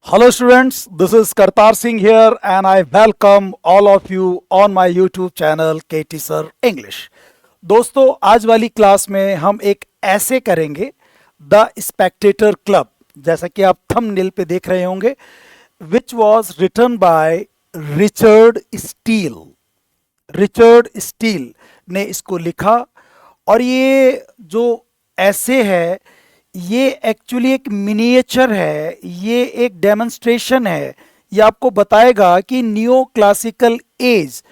Hello students, this is Kartar Singh here and I welcome all of you on my YouTube channel KT Sir English. दोस्तों आज वाली class में हम एक ऐसे करेंगे द स्पेक्टेटर क्लब, जैसा कि आप थंबनेल पे देख रहे होंगे, which was written by Richard Steele. Richard Steele ने इसको लिखा और ये जो ऐसे है ये एक्चुअली एक मिनिएचर है, ये एक डेमोन्स्ट्रेशन है। ये आपको बताएगा कि नियो क्लासिकल एज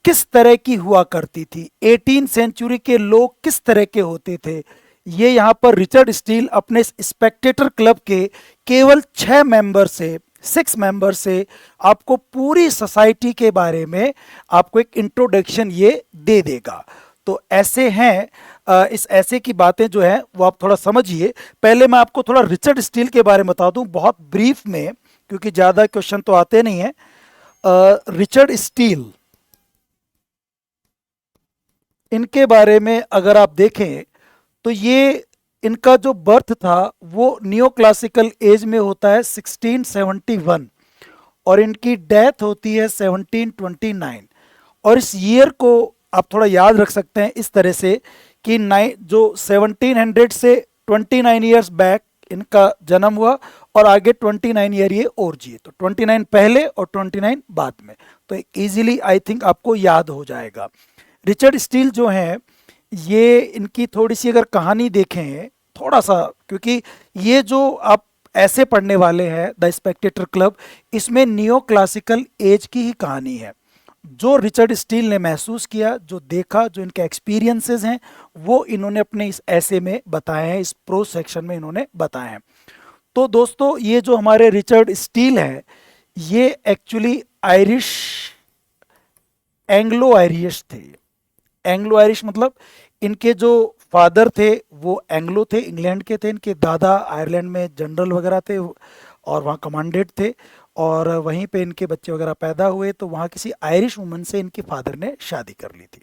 किस तरह की हुआ करती थी, 18 सेंचुरी के लोग किस तरह के होते थे। ये यहाँ पर रिचर्ड स्टील अपने स्पेक्टेटर क्लब के केवल 6 मेंबर से आपको पूरी सोसाइटी के बारे में आपको एक इंट्रोडक्शन ये दे देगा। तो ऐसे हैं, इस ऐसे की बातें जो है वो आप थोड़ा समझिए। पहले मैं आपको थोड़ा रिचर्ड स्टील के बारे में बता दूं बहुत ब्रीफ में, क्योंकि ज़्यादा क्वेश्चन तो आते नहीं हैं। रिचर्ड स्टील, इनके बारे में अगर आप देखें तो ये इनका जो बर्थ था वो नियो क्लासिकल एज में होता है 1671 और इनकी डेथ होती है 1729। और इस ईयर को आप थोड़ा याद रख सकते हैं इस तरह से कि जो 1700 से 29 ईयर्स बैक इनका जन्म हुआ और आगे 29 ईयर ये और जिए, तो 29 पहले और 29 बाद में, तो इजीली आई थिंक आपको याद हो जाएगा। रिचर्ड स्टील जो हैं ये इनकी थोड़ी सी अगर कहानी देखें थोड़ा सा, क्योंकि ये जो आप ऐसे पढ़ने वाले हैं द स्पेक्टेटर क्लब, इसमें नियो क्लासिकल एज की ही कहानी है। जो रिचर्ड स्टील ने महसूस किया, जो देखा, जो इनके एक्सपीरियंसेस हैं वो इन्होंने अपने इस ऐसे में बताए हैं, इस प्रो सेक्शन में इन्होंने बताए हैं। तो दोस्तों ये जो हमारे रिचर्ड स्टील है ये एक्चुअली आयरिश, एंग्लो आयरिश थे। एंग्लो आयरिश मतलब इनके जो फादर थे वो एंग्लो थे, इंग्लैंड के थे। इनके दादा आयरलैंड में जनरल वगैरह थे और वहाँ कमांडेंट थे, और वहीं पे इनके बच्चे वगैरह पैदा हुए, तो वहाँ किसी आयरिश वुमन से इनके फादर ने शादी कर ली थी।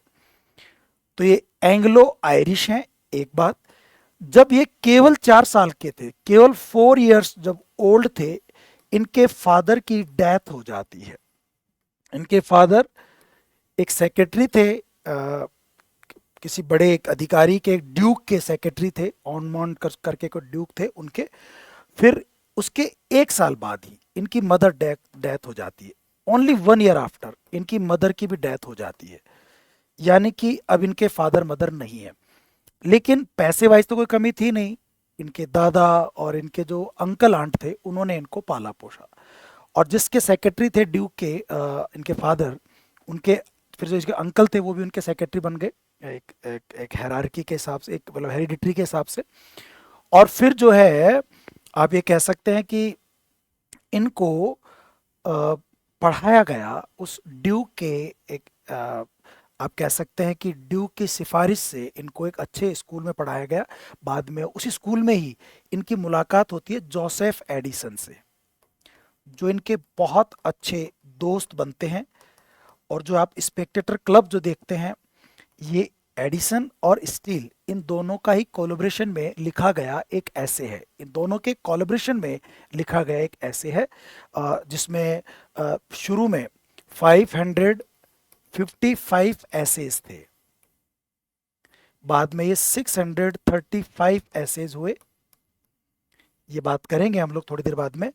तो ये एंग्लो आयरिश हैं। एक बात, जब ये केवल 4 साल के थे, केवल 4 इयर्स जब ओल्ड थे, इनके फादर की डेथ हो जाती है। इनके फादर एक सेक्रेटरी थे, किसी बड़े एक अधिकारी के, एक ड्यूक के सेक्रेटरी थे, ऑनमॉन्ट करके को ड्यूक थे उनके। फिर उसके 1 साल बाद ही इनकी मदर डेथ हो जाती है। ओनली 1 ईयर आफ्टर इनकी मदर की भी डेथ हो जाती है, यानी कि अब इनके फादर मदर नहीं है। लेकिन पैसे वाइज तो कोई कमी थी नहीं, इनके दादा और इनके जो अंकल आंट थे उन्होंने इनको पाला पोसा। और जिसके सेक्रेटरी थे ड्यूक के, इनके फादर, उनके फिर जो इसके अंकल थे वो भी उनके सेक्रेटरी बन गए, एक हायरार्की के हिसाब से, एक मतलब हेरिडिटरी के हिसाब से। और फिर जो है आप ये कह सकते हैं कि इनको पढ़ाया गया उस ड्यूक के एक, आप कह सकते हैं कि ड्यूक की सिफारिश से इनको एक अच्छे स्कूल में पढ़ाया गया। बाद में उसी स्कूल में ही इनकी मुलाकात होती है जोसेफ एडिसन से, जो इनके बहुत अच्छे दोस्त बनते हैं। और जो आप स्पेक्टेटर क्लब जो देखते हैं, ये एडिसन और स्टील इन दोनों का ही कोलैबोरेशन में लिखा गया एक ऐसे है। इन दोनों के कोलैबोरेशन में लिखा गया एक ऐसे है, जिसमें शुरू में 555 एसेज थे, बाद में ये 635 एसेज हुए। ये बात करेंगे हम लोग थोड़ी देर बाद में।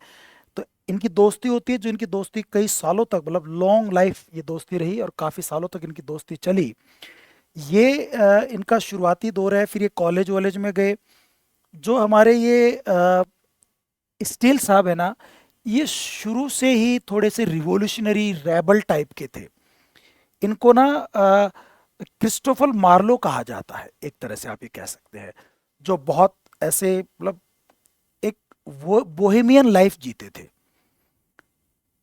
तो इनकी दोस्ती होती है, जो इनकी दोस्ती कई सालों तक, मतलब लॉन्ग लाइफ ये दोस्ती रही और काफ़ी सालों तक इनकी दोस्ती चली। ये इनका शुरुआती दौर है। फिर ये कॉलेज वॉलेज में गए। जो हमारे ये स्टील साहब है ना, ये शुरू से ही थोड़े से रिवोल्यूशनरी रेबल टाइप के थे। इनको ना क्रिस्टोफर मार्लो कहा जाता है, एक तरह से आप ये कह सकते हैं, जो बहुत ऐसे मतलब एक वो बोहेमियन लाइफ जीते थे।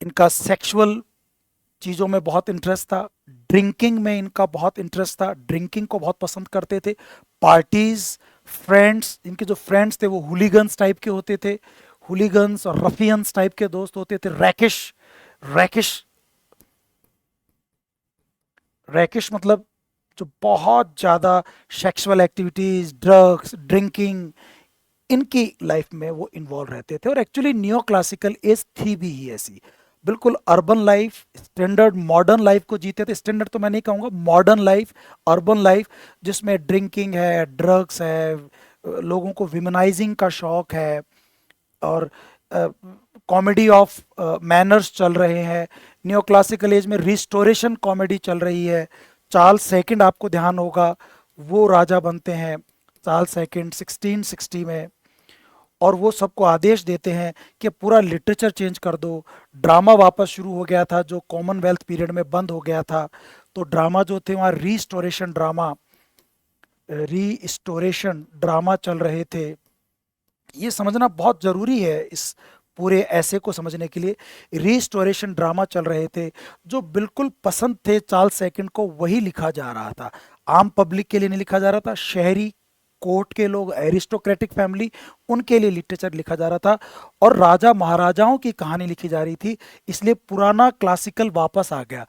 इनका सेक्सुअल चीज़ों में बहुत इंटरेस्ट था, ड्रिंकिंग में इनका बहुत इंटरेस्ट था, ड्रिंकिंग को बहुत पसंद करते थे। पार्टीज, फ्रेंड्स, इनके जो फ्रेंड्स थे वो हुलीगन्स टाइप के होते थे, हुलीगन्स और रफियंस टाइप के दोस्त होते थे। रैकिश, रैकिश, रैकिश मतलब जो बहुत ज़्यादा सेक्सुअल एक्टिविटीज़, ड्रग्स, ड्रिंकिंग, इनकी लाइफ में वो इन्वॉल्व रहते थे। और एक्चुअली नियो क्लासिकल एज थी भी ही ऐसी, बिल्कुल urban life, standard modern life को जीते थे। स्टैंडर्ड तो मैं नहीं कहूँगा, मॉडर्न लाइफ, अर्बन लाइफ, जिसमें ड्रिंकिंग है, ड्रग्स है, लोगों को विमेनाइजिंग का शौक है, और कॉमेडी ऑफ मैनर्स चल रहे हैं। नियो क्लासिकल एज में रिस्टोरेशन कॉमेडी चल रही है। चार्ल्स सेकंड, आपको ध्यान होगा, वो राजा बनते हैं चार्ल्स सेकंड 1660 में, और वो सबको आदेश देते हैं कि पूरा लिटरेचर चेंज कर दो। ड्रामा वापस शुरू हो गया था जो कॉमनवेल्थ पीरियड में बंद हो गया था, तो ड्रामा जो थे वहाँ रीस्टोरेशन ड्रामा चल रहे थे। ये समझना बहुत ज़रूरी है इस पूरे ऐसे को समझने के लिए। रीस्टोरेशन ड्रामा चल रहे थे, जो बिल्कुल पसंद थे चार्ल्स सेकंड को, वही लिखा जा रहा था। आम पब्लिक के लिए नहीं लिखा जा रहा था, शहरी कोर्ट के लोग, एरिस्टोक्रेटिक फैमिली, उनके लिए लिटरेचर लिखा जा रहा था, और राजा महाराजाओं की कहानी लिखी जा रही थी। इसलिए पुराना क्लासिकल वापस आ गया।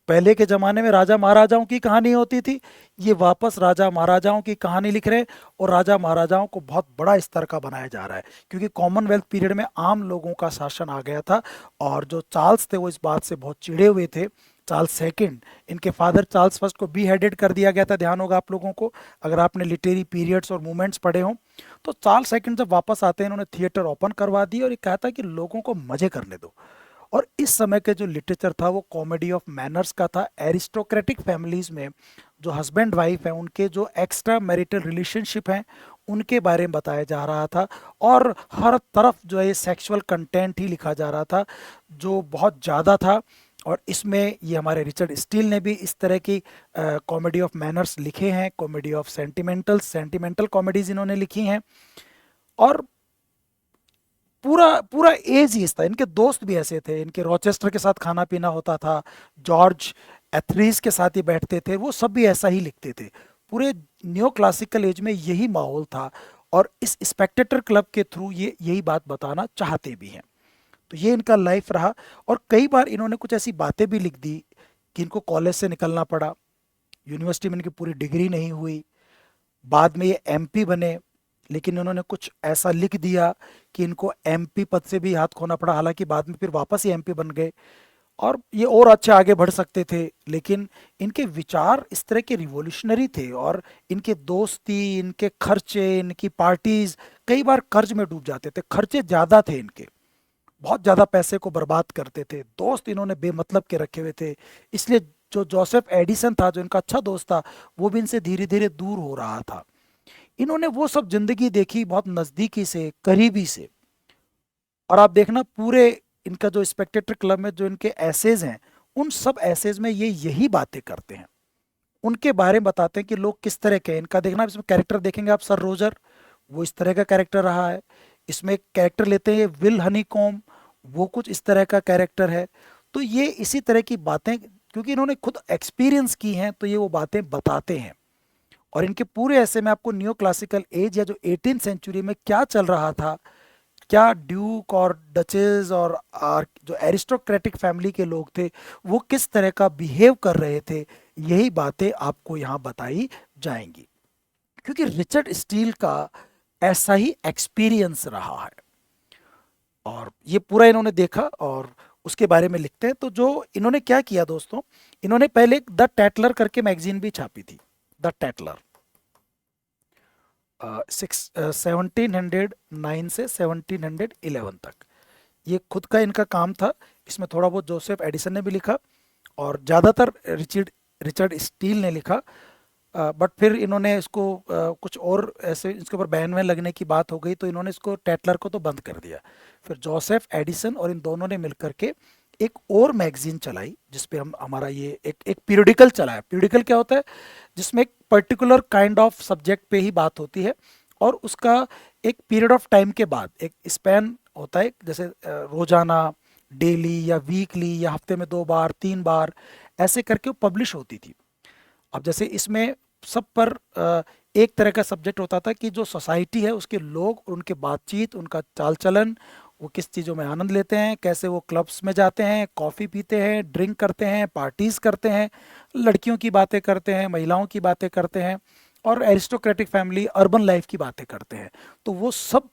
पहले के ज़माने में राजा महाराजाओं की कहानी होती थी, ये वापस राजा महाराजाओं की कहानी लिख रहे हैं, और राजा महाराजाओं को बहुत बड़ा स्तर का बनाया जा रहा है, क्योंकि कॉमनवेल्थ पीरियड में आम लोगों का शासन आ गया था। और जो चार्ल्स थे वो इस बात से बहुत चिढ़े हुए थे। चार्ल्स सेकंड, इनके फादर चार्ल्स फर्स्ट को बी हेडेड कर दिया गया था, ध्यान होगा आप लोगों को अगर आपने लिटरेरी पीरियड्स और मूवमेंट्स पढ़े हों। तो चार्ल्स सेकंड जब वापस आते हैं, इन्होंने थिएटर ओपन करवा दिया, और ये कहा था कि लोगों को मजे करने दो। और इस समय के जो लिटरेचर था वो कॉमेडी ऑफ मैनर्स का था। एरिस्टोक्रेटिक फैमिलीज में जो हस्बैंड वाइफ हैं, उनके जो एक्स्ट्रा मैरिटल रिलेशनशिप हैं, उनके बारे में बताया जा रहा था, और हर तरफ जो है सेक्सुअल कंटेंट ही लिखा जा रहा था, जो बहुत ज़्यादा था। और इसमें ये हमारे रिचर्ड स्टील ने भी इस तरह की कॉमेडी ऑफ मैनर्स लिखे हैं, कॉमेडी ऑफ सेंटिमेंटल कॉमेडीज इन्होंने लिखी हैं। और पूरा पूरा एज ही इस था। इनके दोस्त भी ऐसे थे, इनके रॉचेस्टर के साथ खाना पीना होता था, जॉर्ज एथरीज के साथ ही बैठते थे, वो सब भी ऐसा ही लिखते थे। पूरे न्यो क्लासिकल एज में यही माहौल था, और इस स्पेक्टेटर क्लब के थ्रू ये यही बात बताना चाहते भी हैं। तो ये इनका लाइफ रहा। और कई बार इन्होंने कुछ ऐसी बातें भी लिख दी कि इनको कॉलेज से निकलना पड़ा, यूनिवर्सिटी में इनकी पूरी डिग्री नहीं हुई। बाद में ये एमपी बने, लेकिन उन्होंने कुछ ऐसा लिख दिया कि इनको एमपी पद से भी हाथ खोना पड़ा। हालांकि बाद में फिर वापस ही एमपी बन गए, और ये और अच्छे आगे बढ़ सकते थे, लेकिन इनके विचार इस तरह के रिवॉल्यूशनरी थे। और इनके दोस्ती, इनके खर्चे, इनकी पार्टीज कई बार कर्ज में डूब जाते थे। खर्चे ज़्यादा थे इनके, बहुत ज़्यादा पैसे को बर्बाद करते थे। दोस्त इन्होंने बेमतलब के रखे हुए थे, इसलिए जो जोसेफ एडिसन था, जो इनका अच्छा दोस्त था, वो भी इनसे धीरे धीरे दूर हो रहा था। इन्होंने वो सब जिंदगी देखी बहुत नज़दीकी से, करीबी से। और आप देखना पूरे इनका जो स्पेक्टेटर क्लब में जो इनके एसेज हैं, उन सब एसेज में ये यही बातें करते हैं, उनके बारे में बताते हैं कि लोग किस तरह के हैं। इनका देखना, इसमें कैरेक्टर देखेंगे आप, सर रोजर, वो इस तरह का कैरेक्टर रहा है। इसमें एक कैरेक्टर लेते हैं विल हनीकॉम, वो कुछ इस तरह का कैरेक्टर है। तो ये इसी तरह की बातें, क्योंकि इन्होंने खुद एक्सपीरियंस की हैं, तो ये वो बातें बताते हैं। और इनके पूरे ऐसे में आपको न्यू क्लासिकल एज या जो 18th सेंचुरी में क्या चल रहा था, क्या ड्यूक और डचेस और जो एरिस्टोक्रेटिक फैमिली के लोग थे, वो किस तरह का बिहेव कर रहे थे, यही बातें आपको यहाँ बताई जाएंगी। क्योंकि रिचर्ड स्टील का ऐसा ही एक्सपीरियंस रहा है, और ये पूरा इन्होंने देखा और उसके बारे में लिखते हैं। तो जो इन्होंने क्या किया दोस्तों, इन्होंने पहले द टैटलर करके मैगजीन भी छापी थी, द टैटलर, 1709 से 1711 तक। ये खुद का इनका काम था। इसमें थोड़ा बहुत जोसेफ एडिसन ने भी लिखा, और ज़्यादातर रिचर्ड रिचर्ड स्टील ने लिखा। बट फिर इन्होंने इसको कुछ और ऐसे इसके ऊपर बैन वैन लगने की बात हो गई, तो इन्होंने इसको टैटलर को तो बंद कर दिया। फिर जोसेफ एडिसन और इन दोनों ने मिलकर के एक और मैगजीन चलाई, जिसपे हम हमारा ये एक पीरियडिकल चलाया। पीरियडिकल क्या होता है, जिसमें एक पर्टिकुलर काइंड ऑफ सब्जेक्ट पे ही बात होती है, और उसका एक पीरियड ऑफ टाइम के बाद एक स्पैन होता है, जैसे रोजाना, डेली या वीकली या हफ्ते में 2 बार 3 बार ऐसे करके वो पब्लिश होती थी। अब जैसे इसमें सब पर एक तरह का सब्जेक्ट होता था कि जो सोसाइटी है उसके लोग, उनके बातचीत, उनका चाल चलन, वो किस चीज़ों में आनंद लेते हैं, कैसे वो क्लब्स में जाते हैं, कॉफ़ी पीते हैं, ड्रिंक करते हैं, पार्टीज़ करते हैं, लड़कियों की बातें करते हैं, महिलाओं की बातें करते हैं, और एरिस्टोक्रेटिक फैमिली, अर्बन लाइफ की बातें करते हैं। तो वो सब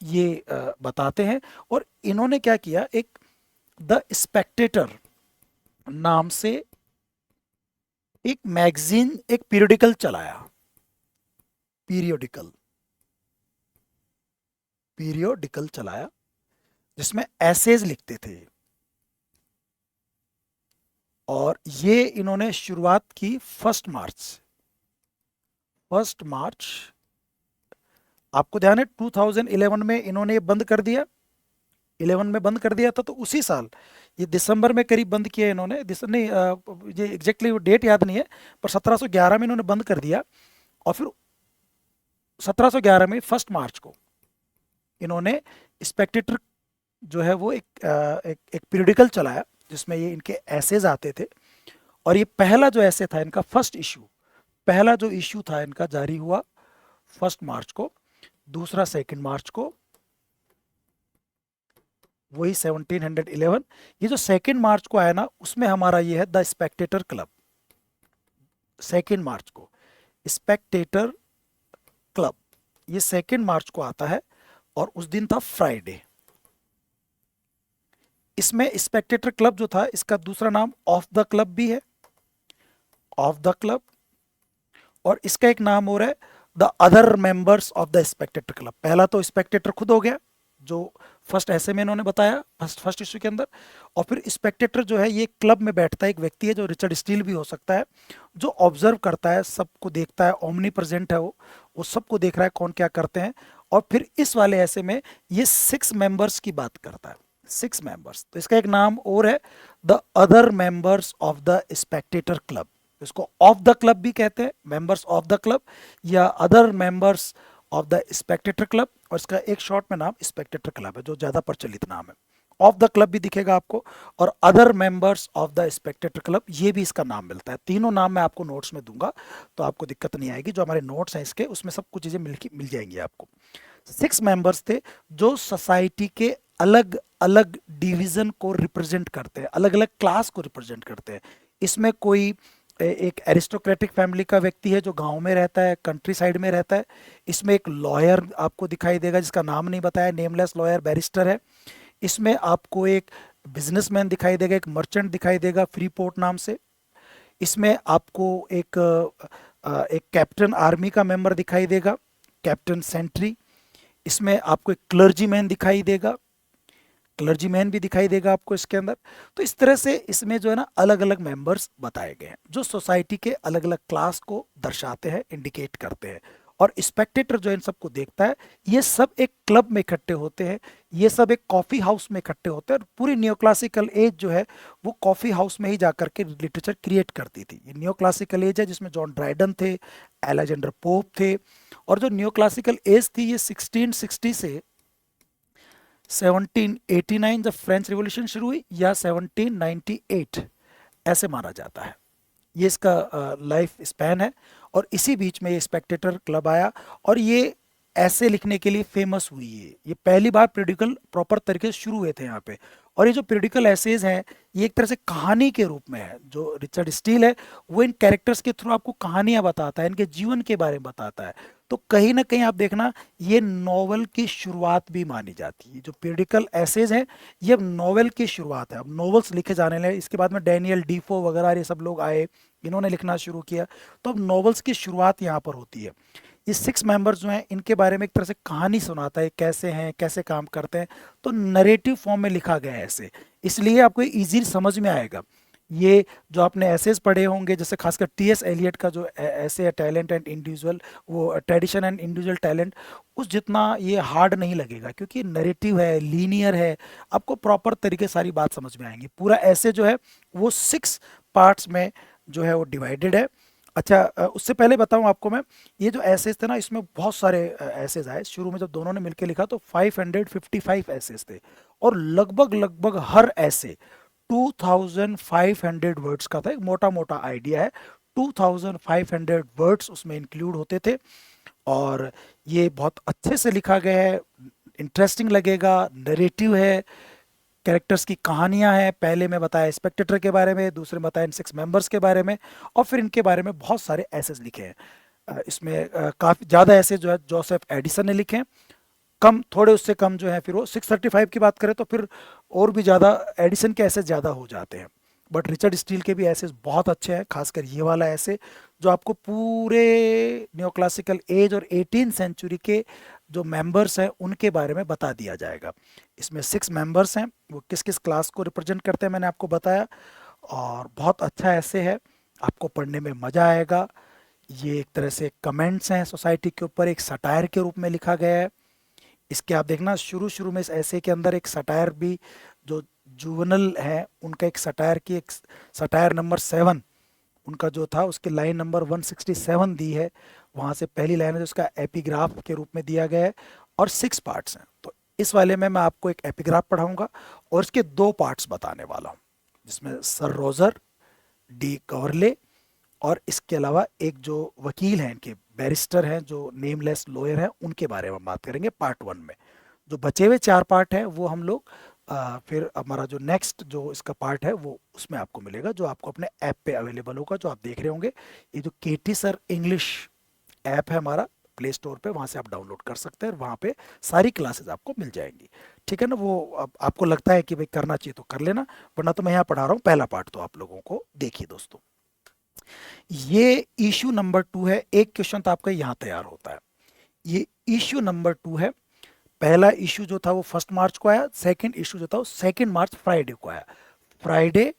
ये बताते हैं। और इन्होंने क्या किया, एक द स्पेक्टेटर नाम से एक मैगजीन, एक पीरियडिकल चलाया। पीरियोडिकल पीरियोडिकल चलाया जिसमें एसेज लिखते थे। और ये इन्होंने शुरुआत की 1 मार्च। आपको ध्यान है 2011 में इन्होंने ये बंद कर दिया, 11 में बंद कर दिया था। तो उसी साल ये दिसंबर में करीब बंद किया इन्होंने, नहीं ये एग्जैक्टली वो डेट याद नहीं है, पर 1711 में इन्होंने बंद कर दिया। और फिर 1711 में 1 मार्च को इन्होंने स्पेक्टेटर जो है वो एक पीरियडिकल चलाया जिसमें ये इनके एसेज आते थे। और ये पहला जो ऐसे था इनका, फर्स्ट इशू, पहला जो इशू था इनका जारी हुआ 1 मार्च को, दूसरा 2 मार्च को, वही 1711। ये जो 2 मार्च को आया ना, उसमें हमारा ये है द स्पेक्टेटर क्लब। 2 मार्च को स्पेक्टेटर क्लब, ये 2 मार्च को आता है और उस दिन था फ्राइडे। इसमें स्पेक्टेटर क्लब जो था, इसका दूसरा नाम ऑफ द क्लब भी है, ऑफ द क्लब। और इसका एक नाम हो रहा है the other members of the Spectator club. पहला तो स्पेक्टेटर खुद हो गया, जो फर्स्ट ऐसे में इन्होंने बताया फर्स्ट इश्यू के अंदर। और फिर स्पेक्टेटर जो है ये क्लब में बैठता है, एक व्यक्ति है जो रिचर्ड स्टील भी हो सकता है, जो ऑब्जर्व करता है, सबको देखता है, ओमनी प्रेजेंट है वो सबको देख रहा है कौन क्या करते हैं। और फिर इस वाले ऐसे में ये 6 मेंबर्स की बात करता है, 6 मेंबर्स। तो इसका एक नाम और है the other members of the Spectator club. इसको ऑफ द क्लब भी कहते हैं, मेंबर्स ऑफ द क्लब या other members of the Spectator club. और इसका एक शॉर्ट में नाम स्पेक्टेटर क्लब है, जो ज्यादा प्रचलित नाम है। ऑफ द क्लब भी दिखेगा आपको, और other members of the Spectator club, ये भी इसका नाम मिलता है। तीनों नाम मैं आपको नोट्स में दूंगा, तो आपको दिक्कत नहीं आएगी। जो हमारे नोट्स हैं इसके, उसमें सब कुछ चीजें मिल जाएंगी आपको। 6 मेंबर्स थे जो सोसाइटी के अलग अलग डिवीजन को रिप्रेजेंट करते हैं, अलग अलग क्लास को रिप्रेजेंट करते हैं। इसमें कोई एक एरिस्टोक्रेटिक फैमिली का व्यक्ति है जो गांव में रहता है, कंट्री साइड में रहता है। इसमें एक लॉयर आपको दिखाई देगा जिसका नाम नहीं बताया, नेमलेस लॉयर, बैरिस्टर है। इसमें आपको एक बिजनेसमैन दिखाई देगा, एक मर्चेंट दिखाई देगा फ्री पोर्ट नाम से। इसमें आपको एक कैप्टन आर्मी का मेंबर दिखाई देगा, कैप्टन सेंट्री। इसमें आपको एक क्लर्जीमैन दिखाई देगा, क्लर्जीमैन भी दिखाई देगा आपको इसके अंदर। तो इस तरह से इसमें जो है ना अलग अलग मेंबर्स बताए गए हैं जो सोसाइटी के अलग अलग क्लास को दर्शाते हैं, इंडिकेट करते हैं। और स्पेक्टेटर जो इन सबको देखता है, ये सब एक क्लब में इकट्ठे होते हैं, ये सब एक कॉफी हाउस में इकट्ठे होते हैं। और पूरी न्यो क्लासिकल एज जो है वो कॉफी हाउस में ही जाकर के लिटरेचर क्रिएट करती थी। ये न्यो क्लासिकल एज है जिसमें जॉन ड्राइडन थे, एलेक्जेंडर पोप थे। और जो न्यो क्लासिकल एज थी ये 1660 से 1789 जब फ्रेंच रिवॉल्यूशन शुरू हुई, या 1798 ऐसे माना जाता है। ये इसका लाइफ स्पैन है। और इसी बीच में ये स्पेक्टेटर क्लब आया और ये ऐसे लिखने के लिए फेमस हुई है। ये पहली बार पीरियडिकल प्रॉपर तरीके से शुरू हुए थे यहाँ पे। और ये जो पीरियडिकल एसेज हैं ये एक तरह से कहानी के रूप में है। जो रिचर्ड स्टील है वो इन कैरेक्टर्स के थ्रू आपको कहानियां बताता है, इनके जीवन के बारे में बताता है। तो कहीं ना कहीं आप देखना ये नॉवल की शुरुआत भी मानी जाती है। जो पीरियडिकल एसेज हैं ये अब नॉवल की शुरुआत है, अब नॉवेल्स लिखे जाने लगे। इसके बाद में डैनियल डीफो वगैरह ये सब लोग आए, इन्होंने लिखना शुरू किया। तो अब नॉवेल्स की शुरुआत यहाँ पर होती है। ये 6 मेंबर्स जो हैं इनके बारे में एक तरह से कहानी सुनाता है, कैसे हैं, कैसे काम करते हैं। तो नरेटिव फॉर्म में लिखा गया है ऐसे, इसलिए आपको इजी समझ में आएगा। ये जो आपने एसेज पढ़े होंगे, जैसे खासकर टीएस एलियट का जो ऐसे है टैलेंट एंड इंडिविजुअल, वो ट्रेडिशन एंड इंडिविजुअल टैलेंट, उस जितना ये हार्ड नहीं लगेगा क्योंकि नरेटिव है, लीनियर है। आपको प्रॉपर तरीके सारी बात समझ में आएंगी। पूरा ऐसे जो है वो 6 पार्ट्स में जो है वो डिवाइडेड है। अच्छा, उससे पहले बताऊं आपको मैं, ये जो एसेज थे ना इसमें बहुत सारे एसेज आए। शुरू में जब दोनों ने मिलकर लिखा तो 555 एसेज थे, और लगभग लगभग हर ऐसे 2500 वर्ड्स का था। एक मोटा मोटा आइडिया है, 2500 वर्ड्स उसमें इंक्लूड होते थे। और ये बहुत अच्छे से लिखा गया है, इंटरेस्टिंग लगेगा, नरेटिव है, कैरेक्टर्स की कहानियां हैं। पहले मैं बताया स्पेक्टेटर के बारे में, दूसरे में बताया इन 6 मेंबर्स के बारे में, और फिर इनके बारे में बहुत सारे एसेज लिखे हैं। इसमें काफ़ी ज़्यादा ऐसे जो है जोसेफ एडिसन ने लिखे हैं, कम थोड़े उससे कम जो है फिर वो 635 की बात करें तो फिर और भी ज़्यादा एडिसन के ऐसे ज़्यादा हो जाते हैं। बट रिचर्ड स्टील के भी ऐसे बहुत अच्छे हैं, खासकर ये वाला ऐसे जो आपको पूरे न्यो क्लासिकल एज और 18th सेंचुरी के जो मेंबर्स हैं उनके बारे में बता दिया जाएगा। इसमें 6 मेंबर्स हैं, वो किस किस क्लास को रिप्रेजेंट करते हैं मैंने आपको बताया, और बहुत अच्छा ऐसे है, आपको पढ़ने में मज़ा आएगा। ये एक तरह से कमेंट्स हैं सोसाइटी के ऊपर, एक सटायर के रूप में लिखा गया है। इसके आप देखना शुरू शुरू में इस ऐसे के अंदर एक सटायर भी, जो जुवनल है उनका एक सटायर की एक सटायर नंबर 7 उनका जो था उसके लाइन नंबर 167 दी है, वहाँ से पहली लाइन है जो उसका एपिग्राफ के रूप में दिया गया है, और 6 पार्ट्स हैं। तो इस वाले में मैं आपको एक एपिग्राफ पढ़ाऊंगा और इसके 2 पार्ट्स बताने वाला हूँ, जिसमें सर रोजर डी कवर्ले और इसके अलावा एक जो वकील हैं, इनके बैरिस्टर हैं जो नेमलेस लॉयर हैं, उनके बारे में बात करेंगे पार्ट 1 में। जो बचे हुए 4 पार्ट हैं वो हम लोग फिर हमारा जो नेक्स्ट जो इसका पार्ट है वो उसमें आपको मिलेगा, जो आपको अपने ऐप पे अवेलेबल होगा, जो आप देख रहे होंगे। ये जो केटी सर इंग्लिश ऐप है हमारा प्ले स्टोर पे, वहाँ से आप डाउनलोड कर सकते हैं और वहाँ पे सारी क्लासेस आपको मिल जाएंगी। ठीक है ना? वो अब आपको लगता है कि भाई करना चाहिए तो कर लेना, वरना तो मैं यहाँ पढ़ा रहा हूँ पहला पार्ट, तो आप लोगों को देखिए दोस्तों। ये इशू नंबर 2 है, एक क्वेश्चन तो आपका यहाँ तैयार होता है। ये इशू नंबर 2 है। पहला इशू जो था वो 1 मार्च को आया, सेकंड इशू जो था वो 2 मार्च फ्राइडे को आया। फ्राइडे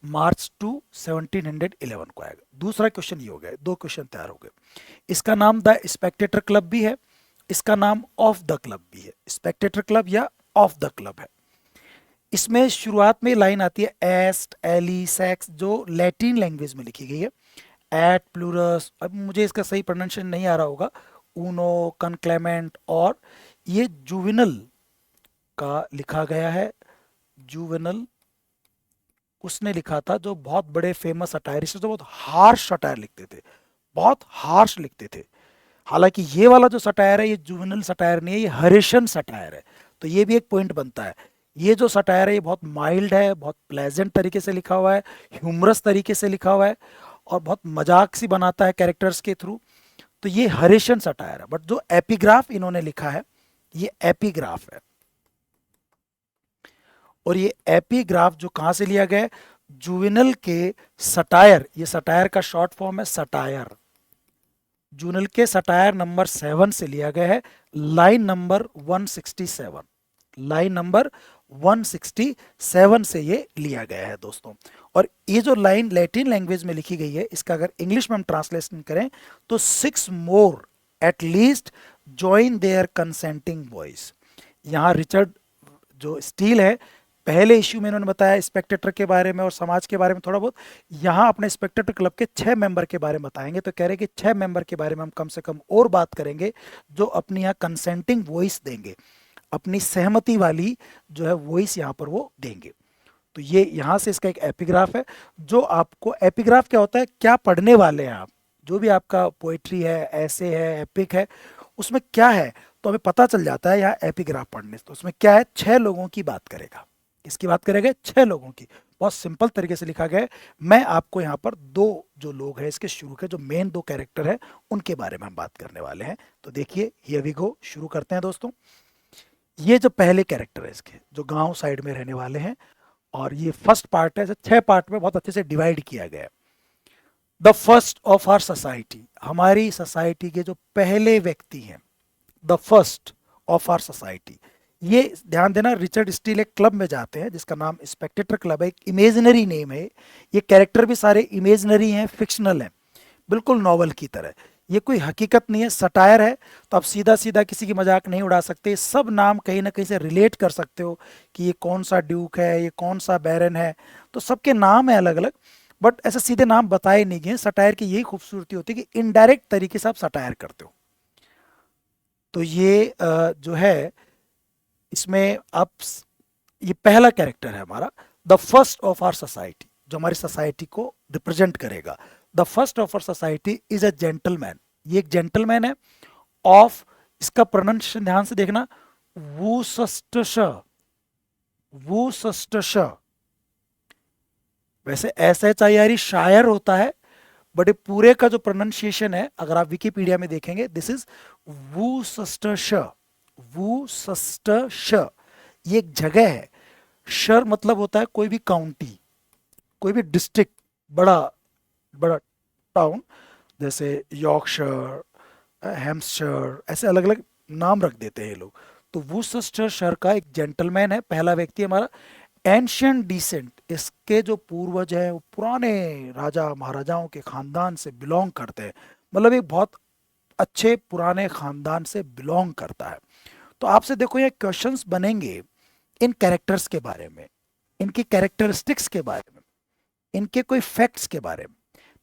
मार्च 2 1711 को आएगा। दूसरा क्वेश्चन ये हो गया, 2 क्वेश्चन तैयार हो गए। इसका नाम द स्पेक्टेटर क्लब भी है, इसका नाम ऑफ द क्लब भी है। स्पेक्टेटर क्लब या ऑफ द क्लब है। इसमें शुरुआत में लाइन आती है एस्ट एली सेक्स, जो लैटिन लैंग्वेज में लिखी गई है। एट प्लूरस, अब मुझे इसका सही प्रोनाउंसिएशन नहीं आ रहा होगा, ऊनो कनक्लेमेंट, और ये जुविनल का लिखा गया है। जुवेनल उसने लिखा था, जो बहुत बड़े फेमस सटायरिस्ट, जो बहुत हार्श सटायर लिखते थे, बहुत हार्श लिखते थे। हालांकि ये वाला जो सटायर है ये जुवेनल सटायर नहीं है, ये हरेशन सटायर है। तो ये भी एक पॉइंट बनता है। ये जो सटायर है ये बहुत माइल्ड है, बहुत प्लेजेंट तरीके से लिखा हुआ है, ह्यूमरस तरीके से लिखा हुआ है, और बहुत मजाक सी बनाता है कैरेक्टर्स के थ्रू। तो ये हरेशन सटायर है। बट जो एपिग्राफ इन्होंने लिखा है ये एपिग्राफ है, और ये एपिग्राफ जो कहां से लिया गया है, जुवेनल के सटायर, ये सटायर का शॉर्ट फॉर्म है सटायर, जुवेनल के सटायर नंबर 7 से लिया गया है। लाइन नंबर 167, लाइन नंबर 167 से ये लिया गया है दोस्तों। और ये जो लाइन लैटिन लैंग्वेज में लिखी गई है, इसका अगर इंग्लिश में हम ट्रांसलेशन करें तो 6 more at least join their consenting voice. यहाँ रिचर्ड जो स्टील है, पहले इश्यू में इन्होंने बताया स्पेक्टेटर के बारे में और समाज के बारे में थोड़ा बहुत, यहाँ अपने स्पेक्टेटर क्लब के 6 मेंबर के बारे में बताएंगे। तो कह रहे हैं कि 6 मेंबर के बारे में हम कम से कम और बात करेंगे, जो अपनी यहाँ कंसेंटिंग वॉइस देंगे, अपनी सहमति वाली जो है वॉइस यहाँ पर वो देंगे। तो ये यहाँ से इसका एक एपिग्राफ है। जो आपको एपिग्राफ क्या होता है, क्या पढ़ने वाले हैं आप, जो भी आपका पोएट्री है, ऐसे है, एपिक है, उसमें क्या है तो हमें पता चल जाता है यहाँ एपिग्राफ पढ़ने से। तो उसमें क्या है, 6 लोगों की बात करेगा। किसकी बात करेगा, 6 लोगों की। बहुत सिंपल तरीके से लिखा गया है। मैं आपको यहाँ पर 2 जो लोग हैं इसके शुरू के जो मेन 2 कैरेक्टर हैं उनके बारे में हम बात करने वाले हैं। तो देखिए हियर वी गो, शुरू करते हैं दोस्तों। ये जो पहले कैरेक्टर है इसके, जो गांव साइड में रहने वाले हैं, और ये फर्स्ट पार्ट है, 6 पार्ट में बहुत अच्छे से डिवाइड किया गया है। The first of our society, हमारी सोसाइटी के जो पहले व्यक्ति हैं, the first of our society. ये ध्यान देना, रिचर्ड स्टील एक क्लब में जाते हैं जिसका नाम स्पेक्टेटर क्लब है, एक इमेजिनरी नेम है। ये कैरेक्टर भी सारे इमेजिनरी हैं, फिक्शनल हैं, बिल्कुल नॉवल की तरह। ये कोई हकीकत नहीं है, सटायर है। तो आप सीधा सीधा किसी की मजाक नहीं उड़ा सकते। सब नाम कहीं ना कहीं से रिलेट कर सकते हो कि ये कौन सा ड्यूक है, ये कौन सा बैरन है, तो सबके नाम है अलग अलग। बट ऐसे सीधे नाम बताए नहीं गए। सटायर की यही खूबसूरती होती है कि इनडायरेक्ट तरीके से आप सटायर करते हो। तो ये जो है इसमें आप ये पहला कैरेक्टर है हमारा, the first of our society, जो हमारी सोसाइटी को रिप्रेजेंट करेगा। The first of our society is a gentleman. ये एक जेंटलमैन है। ऑफ, इसका प्रोनाउंसिएशन ध्यान से देखना, वूसस्टश, वूसस्टश। वैसे SHIR शायर होता है, बट ये पूरे का जो प्रोनाउंसिएशन है अगर आप विकिपीडिया में देखेंगे, दिस इज वूसस्टरशर। वूसस्टरशर ये एक जगह है। शर मतलब होता है कोई भी काउंटी, कोई भी डिस्ट्रिक्ट, बड़ा बड़ा टाउन, जैसे यॉर्कशर, हैम्पशायर, ऐसे अलग अलग नाम रख देते हैं ये लोग। तो वूसेस्टरशायर का एक जेंटलमैन है, पहला व्यक्ति हमारा, एंशियंट डिसेंट, इसके जो पूर्वज हैं वो पुराने राजा महाराजाओं के खानदान से बिलोंग करते हैं, मतलब एक बहुत अच्छे पुराने खानदान से बिलोंग करता है। तो आपसे देखो ये क्वेश्चंस बनेंगे इन कैरेक्टर्स के बारे में, इनकी कैरेक्टरिस्टिक्स के बारे में, इनके कोई फैक्ट्स के बारे में।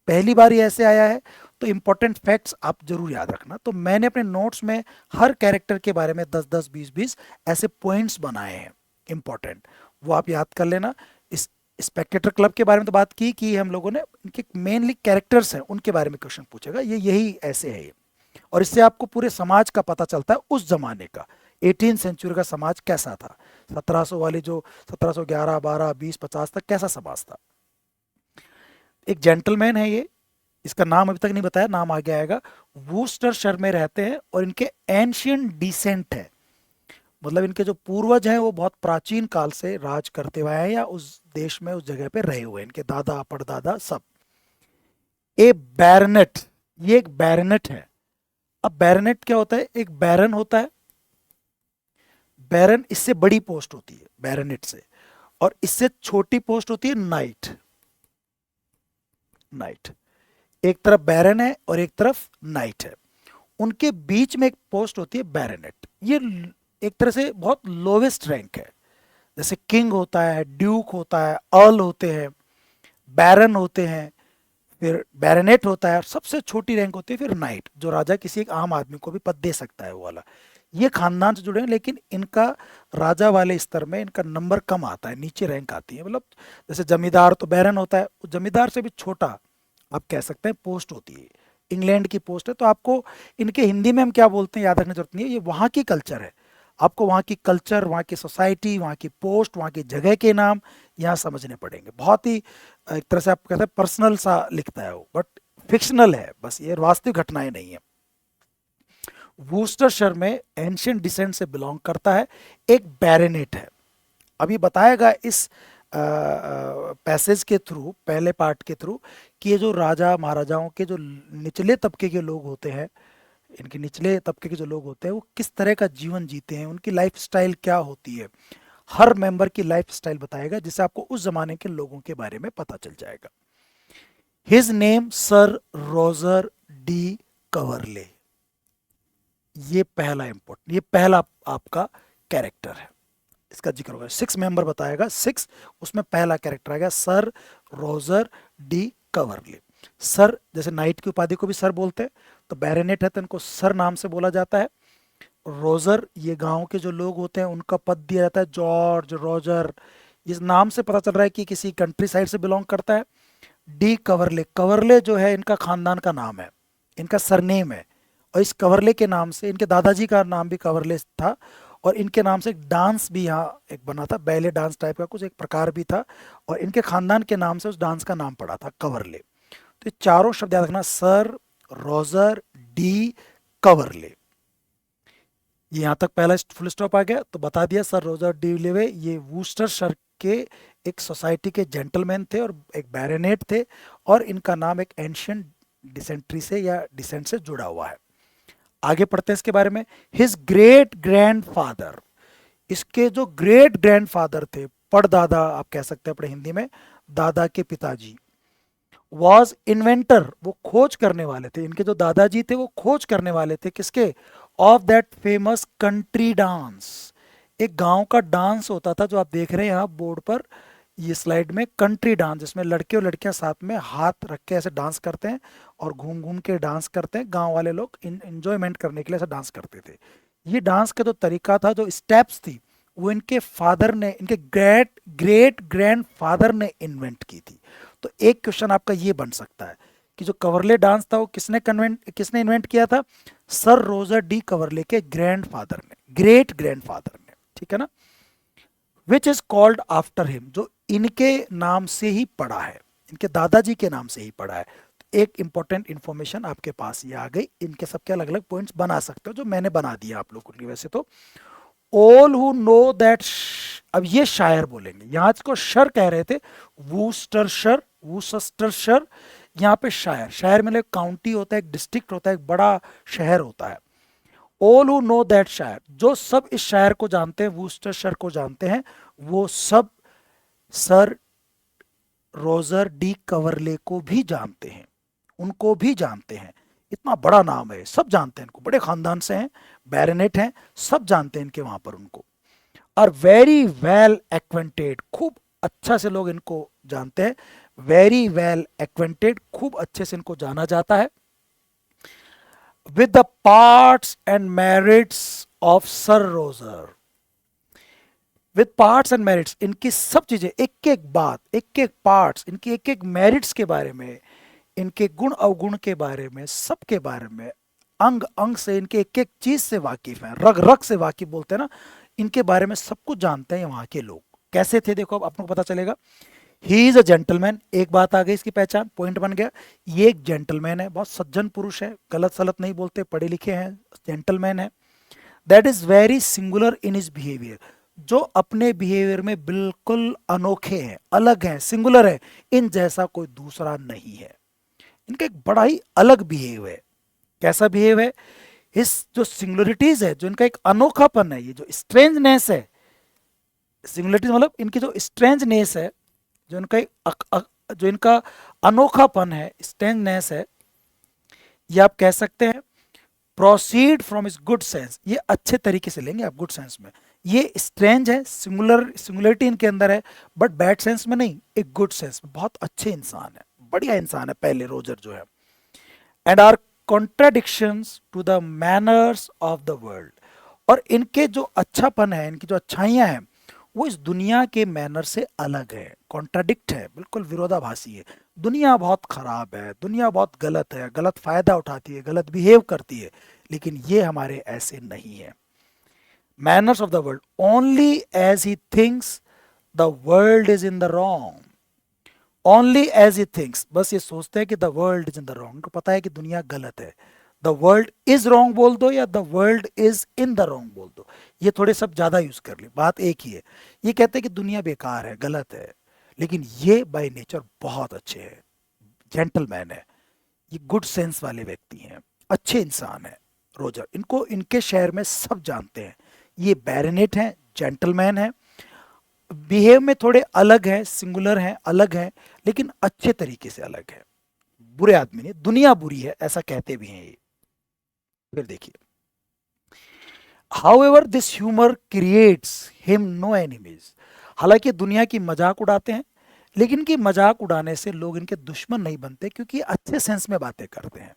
पहली बार ये ऐसे आया है तो इंपॉर्टेंट फैक्ट्स आप जरूर याद रखना। तो मैंने अपने नोट्स में हर कैरेक्टर के बारे में 10-10, 20-20 ऐसे पॉइंट्स बनाए हैं इंपॉर्टेंट, वो आप याद कर लेना। इस स्पेक्टेटर क्लब के बारे में तो बात की हम लोगों ने, इनके मेनली कैरेक्टर्स हैं उनके बारे में क्वेश्चन पूछेगा, ये यही ऐसे है ये। और इससे आपको पूरे समाज का पता चलता है, उस जमाने का 18th सेंचुरी का समाज कैसा था, 1700 वाली जो 1711, 12, 20, 50 तक कैसा समाज था। एक जेंटलमैन है ये, इसका नाम अभी तक नहीं बताया, नाम आगे आएगा। वूस्टरशायर में रहते हैं और इनके एंशियंट डिसेंट है, मतलब इनके जो पूर्वज हैं वो बहुत प्राचीन काल से राज करते हुए हैं या उस देश में उस जगह पे रहे हुए हैं, इनके दादा परदादा सब। ए बैरनेट, ये एक बैरनेट है। अब बैरनेट क्या होता है, एक बैरन होता है, बैरन इससे बड़ी पोस्ट होती है बैरनेट से, और इससे छोटी पोस्ट होती है नाइट। नाइट, एक तरफ बैरन है और एक तरफ नाइट है, उनके बीच में एक पोस्ट होती है बैरनेट। ये एक तरह से बहुत लोवेस्ट रैंक है, जैसे किंग होता है, ड्यूक होता है, अर्ल होते हैं, बैरन होते हैं, फिर बैरनेट होता है, और सबसे छोटी रैंक होती है फिर नाइट, जो राजा किसी एक आम आदमी को भी पद दे सकता है वो वाला। ये खानदान से जुड़े हैं, लेकिन इनका राजा वाले स्तर में इनका नंबर कम आता है, नीचे रैंक आती है। मतलब जैसे जमींदार तो बैरन होता है, जमींदार से भी छोटा आप कह सकते हैं पोस्ट होती है, इंग्लैंड की पोस्ट है। तो आपको इनके हिंदी में हम क्या बोलते हैं याद रखने की जरूरत नहीं है, ये वहाँ की कल्चर है, आपको वहाँ की कल्चर, वहाँ की सोसाइटी, वहाँ की पोस्ट, वहाँ की जगह के नाम यहाँ समझने पड़ेंगे। बहुत ही एक तरह से आप कहते हैं पर्सनल सा लिखता है वो, बट फिक्शनल है, बस ये वास्तविक घटनाएं नहीं है। वूस्टरशायर में एंशियंट डिसेंट से बिलोंग करता है, एक बैरनेट है। अभी बताएगा इस पैसेज के थ्रू, पहले पार्ट के थ्रू, कि ये जो राजा महाराजाओं के जो निचले तबके के लोग होते हैं, इनके निचले तबके के जो लोग होते हैं वो किस तरह का जीवन जीते हैं, उनकी लाइफ स्टाइल क्या होती है, हर मेंबर की लाइफ स्टाइल बताएगा, जिससे आपको उस जमाने के लोगों के बारे में पता चल जाएगा। His name Sir Roger de Coverley, ये पहला इंपॉर्टेंट, ये पहला आपका कैरेक्टर है, इसका जिक्र होगा। 6 मेंबर बताएगा, 6, उसमें पहला कैरेक्टर आएगा सर रॉजर डी कवरले। सर, जैसे नाइट की उपाधि को भी सर बोलते हैं, तो बैरनेट है तो इनको सर नाम से बोला जाता है। रोजर, ये गांव के जो लोग होते हैं उनका पद दिया जाता है, जॉर्ज, रॉजर, इस नाम से पता चल रहा है कि किसी कंट्री साइड से बिलोंग करता है। डी कवरले, कवरले जो है इनका खानदान का नाम है, इनका सरनेम है, और इस कवरले के नाम से इनके दादाजी का नाम भी कवरले था, और इनके नाम से एक डांस भी यहाँ एक बना था, बैले डांस टाइप का कुछ एक प्रकार भी था, और इनके खानदान के नाम से उस डांस का नाम पड़ा था कवरले। तो ये चारों शब्द याद रखना, सर रॉजर डी कवरले। ये यहाँ तक पहला फुल स्टॉप आ गया, तो बता दिया सर रॉजर डी लेवे ये वूस्टरशायर के एक सोसाइटी के जेंटलमैन थे और एक बैरनेट थे, और इनका नाम एक एंशियंट डिसेंट्री से या डिसेंट से जुड़ा हुआ है। आगे पढ़ते हैं इसके बारे में। हिज ग्रेट ग्रैंडफादर, इसके जो ग्रेट ग्रैंडफादर थे, परदादा आप कह सकते हैं अपने हिंदी में, दादा के पिताजी, वॉज इन्वेंटर, वो खोज करने वाले थे, इनके जो दादाजी थे वो खोज करने वाले थे, किसके, of that famous country dance. एक गांव का डांस होता था जो आप देख रहे हैं यहाँ बोर्ड पर, ये स्लाइड में, कंट्री डांस, जिसमें लड़के और लड़कियां साथ में हाथ रख के ऐसे डांस करते हैं और घूम घूम के डांस करते हैं, गांव वाले लोग इंजॉयमेंट करने के लिए ऐसा डांस करते थे। ये डांस का जो तरीका था, जो स्टेप्स थी, वो इनके फादर ने, इनके ग्रेट ग्रेट ग्रैंड फादर ने इन्वेंट की थी। तो एक क्वेश्चन आपका ये बन सकता है कि जो कवरले डांस था वो किसने इन्वेंट किया था, सर रोजर डी कवरले के ग्रैंडफादर ने, ग्रेट ग्रैंडफादर ने, ठीक है ना। Which is called after him, जो इनके नाम से ही पड़ा है, इनके दादाजी के नाम से ही पड़ा है। एक इंपॉर्टेंट इंफॉर्मेशन आपके पास ये आ गई। इनके सबके अलग अलग पॉइंट्स बना सकते हो जो मैंने बना दिया आप लोगों के लिए। वैसे तो ऑल हु नो दैट, अब ये शायर बोलेंगे, यहाँ इसको शर कह रहे थे, वूस्टरशर, वूसस्टरशर, यहाँ पे शायर, शायर में एक काउंटी होता है, एक डिस्ट्रिक्ट होता है, एक बड़ा शहर होता है। ऑल हु नो दैट शायर, जो सब इस शायर को जानते हैं, वूस्टरशर को जानते हैं, वो सब सर रोजर डी कवरले को भी जानते हैं, उनको भी जानते हैं। इतना बड़ा नाम है, सब जानते हैं इनको, बड़े खानदान से हैं, बैरनेट हैं, सब जानते हैं इनके वहां पर उनको। और वेरी वेल एक्वेंटेड, खूब अच्छा से लोग इनको जानते हैं, वेरी वेल एक्वेंटेड, खूब अच्छे से इनको जाना जाता है। With the parts and merits of sir Roger, with parts and merits, इनकी सब चीजें, एक एक बात, एक एक पार्ट्स, इनकी एक एक मेरिट्स के बारे में, इनके गुण अवगुण के बारे में, सब के बारे में, अंग अंग से, इनके एक एक चीज से वाकिफ हैं, रग रग से वाकिफ बोलते हैं ना, इनके बारे में सब कुछ जानते हैं वहां के लोग। कैसे थे देखो, अब आपको पता चलेगा। ही इज अ जेंटलमैन, एक बात आ गई, इसकी पहचान, पॉइंट बन गया, ये एक जेंटलमैन है, बहुत सज्जन पुरुष है, गलत सलत नहीं बोलते, पढ़े लिखे हैं, जेंटलमैन है। That is very singular in his behaviour, जो अपने बिहेवियर में बिल्कुल अनोखे हैं, अलग हैं, सिंगुलर है, इन जैसा कोई दूसरा नहीं है। इनका एक बड़ा ही अलग बिहेव है। कैसा बिहेव है? इस जो सिंगुलरिटीज है, जो इनका एक अनोखापन है, ये जो स्ट्रेंजनेस है, सिंगुलरिटीज मतलब इनकी जो स्ट्रेंजनेस है, जो इनका जो इनका अनोखापन है, स्ट्रेंजनेस है, ये आप कह सकते हैं प्रोसीड फ्रॉम इस गुड सेंस, ये अच्छे तरीके से लेंगे आप, गुड सेंस में। ये स्ट्रेंज है, सिंगुलरिटी इनके अंदर है, बट बैड सेंस में नहीं, एक गुड सेंस में, बहुत अच्छे इंसान है, बढ़िया इंसान है पहले रोजर जो है। And are contradictions to the manners of the world, और इनके जो अच्छापन है, इनकी जो अच्छाइयां हैं, वो इस दुनिया के मैनर से अलग है, कॉन्ट्राडिक्ट है, बिल्कुल विरोधाभासी है। दुनिया बहुत खराब है, दुनिया बहुत गलत है, गलत फायदा उठाती है, गलत बिहेव करती है, लेकिन ये हमारे ऐसे नहीं है। Manners of the world, only as he thinks the world is in the wrong, only as he thinks, बस ये सोचते हैं कि the world is in the wrong, उनको पता है कि दुनिया गलत है। द वर्ल्ड इज रॉन्ग बोल दो या the world is in the wrong बोल दो, ये थोड़े सब ज्यादा यूज कर ले, बात एक ही है। ये कहते हैं कि दुनिया बेकार है, गलत है, लेकिन ये बाय नेचर बहुत अच्छे हैं, जेंटलमैन है, ये गुड सेंस वाले व्यक्ति हैं, अच्छे इंसान है रोजर, इनको इनके शहर में सब जानते हैं। ये बैरनेट हैं, जेंटलमैन है, बिहेव में थोड़े अलग है, सिंगुलर हैं, अलग हैं, लेकिन अच्छे तरीके से अलग है, बुरे आदमी नहीं, दुनिया बुरी है ऐसा कहते भी हैं ये। फिर देखिए, however this humour creates him no enemies, हालांकि दुनिया की मजाक उड़ाते हैं, लेकिन इनकी मजाक उड़ाने से लोग इनके दुश्मन नहीं बनते, क्योंकि ये अच्छे सेंस में बातें करते हैं।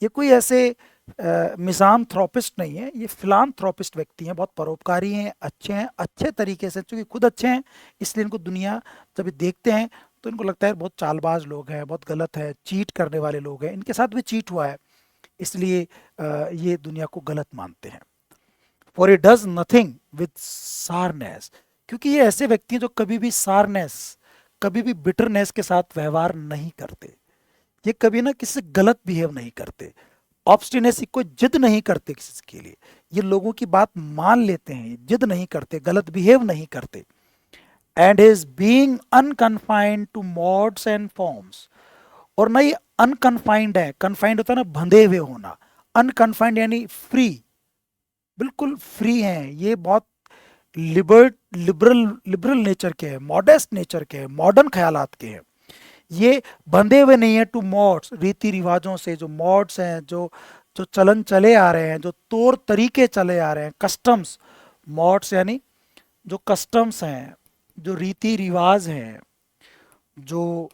ये कोई ऐसे मिज़ानथ्रोपिस्ट नहीं है, ये फिलानथ्रोपिस्ट व्यक्ति हैं, बहुत परोपकारी हैं, अच्छे तरीके से, क्योंकि खुद अच्छे हैं, इसलिए इनको दुनिया जब ये देखते हैं तो इनको लगता है बहुत चालबाज लोग हैं, बहुत गलत है, चीट करने वाले लोग हैं, इनके साथ भी चीट हुआ है, इसलिए ये दुनिया को गलत मानते हैं। For it does nothing with सारनेस, क्योंकि ये ऐसे व्यक्ति हैं जो कभी भी सारनेस, कभी भी बिटरनेस के साथ व्यवहार नहीं करते, ये कभी ना किसी से गलत बिहेव नहीं करते, ऑब्स्टिनेसी, कोई जिद नहीं करते किसी के लिए, ये लोगों की बात मान लेते हैं, जिद नहीं करते, गलत बिहेव नहीं करते। And is being unconfined to modes and forms, और ना ये अनकन्फाइंड है, कन्फाइंड होता है ना बंधे हुए होना, अनकन्फाइंड यानी फ्री, बिल्कुल फ्री हैं ये, बहुत लिबरल लिबरल नेचर के हैं, मॉडेस्ट नेचर के हैं, मॉडर्न ख्यालात के हैं, ये बंधे हुए नहीं है टू मॉड्स, रीति रिवाजों से, जो मॉड्स हैं, जो जो चलन चले आ रहे हैं, जो तौर तरीके चले आ रहे हैं, कस्टम्स, मॉड्स यानी जो कस्टम्स हैं, जो रीति रिवाज हैं, जो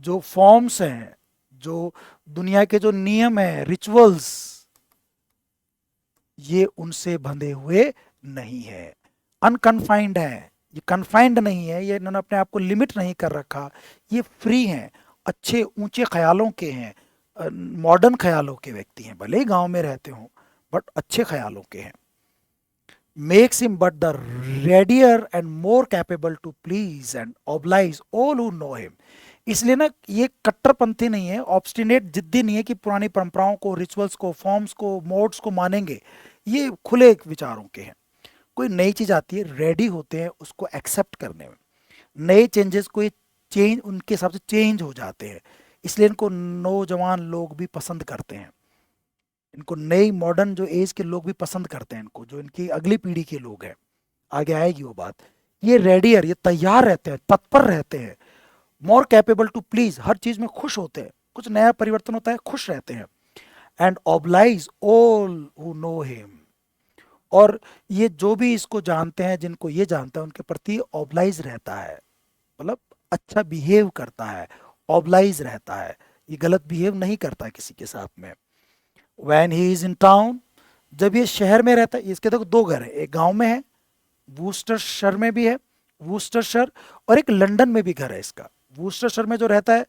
जो फॉर्म्स हैं, जो दुनिया के जो नियम हैं, रिचुअल्स, ये उनसे बंधे हुए नहीं है, अनकन्फाइंड है, ये कन्फाइंड नहीं है, ये इन्होंने अपने आप को लिमिट नहीं कर रखा, ये फ्री हैं, अच्छे ऊंचे ख्यालों के हैं, मॉडर्न ख्यालों के व्यक्ति हैं, भले ही गांव में रहते हों, बट अच्छे ख्यालों के हैं। Makes him but the readier and more capable to please and oblige all who know him, इसलिए ना ये कट्टरपंथी नहीं है, ऑब्स्टिनेट जिद्दी नहीं है कि पुरानी परंपराओं को, रिचुअल्स को, फॉर्म्स को, मोड्स को मानेंगे। ये खुले विचारों के हैं। कोई नई चीज आती है, रेडी होते हैं उसको एक्सेप्ट करने में। नए चेंजेस कोई चेंज उनके हिसाब से चेंज हो जाते हैं, इसलिए इनको नौजवान लोग भी पसंद करते हैं। इनको नई मॉडर्न जो एज के लोग भी पसंद करते हैं, इनको जो इनकी अगली पीढ़ी के लोग हैं, आगे आएगी वो बात। ये रेडियर, ये तैयार रहते हैं, तत्पर रहते हैं, मोर कैपेबल टू प्लीज, हर चीज में खुश होते हैं, कुछ नया परिवर्तन होता है खुश रहते हैं। And oblige all who know him, और ये जो भी इसको जानते हैं, जिनको ये जानता है, उनके प्रति ऑब्लाइज रहता है, मतलब अच्छा बिहेव करता है, ऑब्लाइज रहता है, ये गलत बिहेव नहीं करता है किसी के साथ में। When he is in town, जब ये शहर में रहता है, इसके देखो दो घर है, एक गांव में है, वूस्टरशर में भी है, वूस्टरशर, और एक लंदन में भी घर है इसका। वूस्टरशर में जो रहता है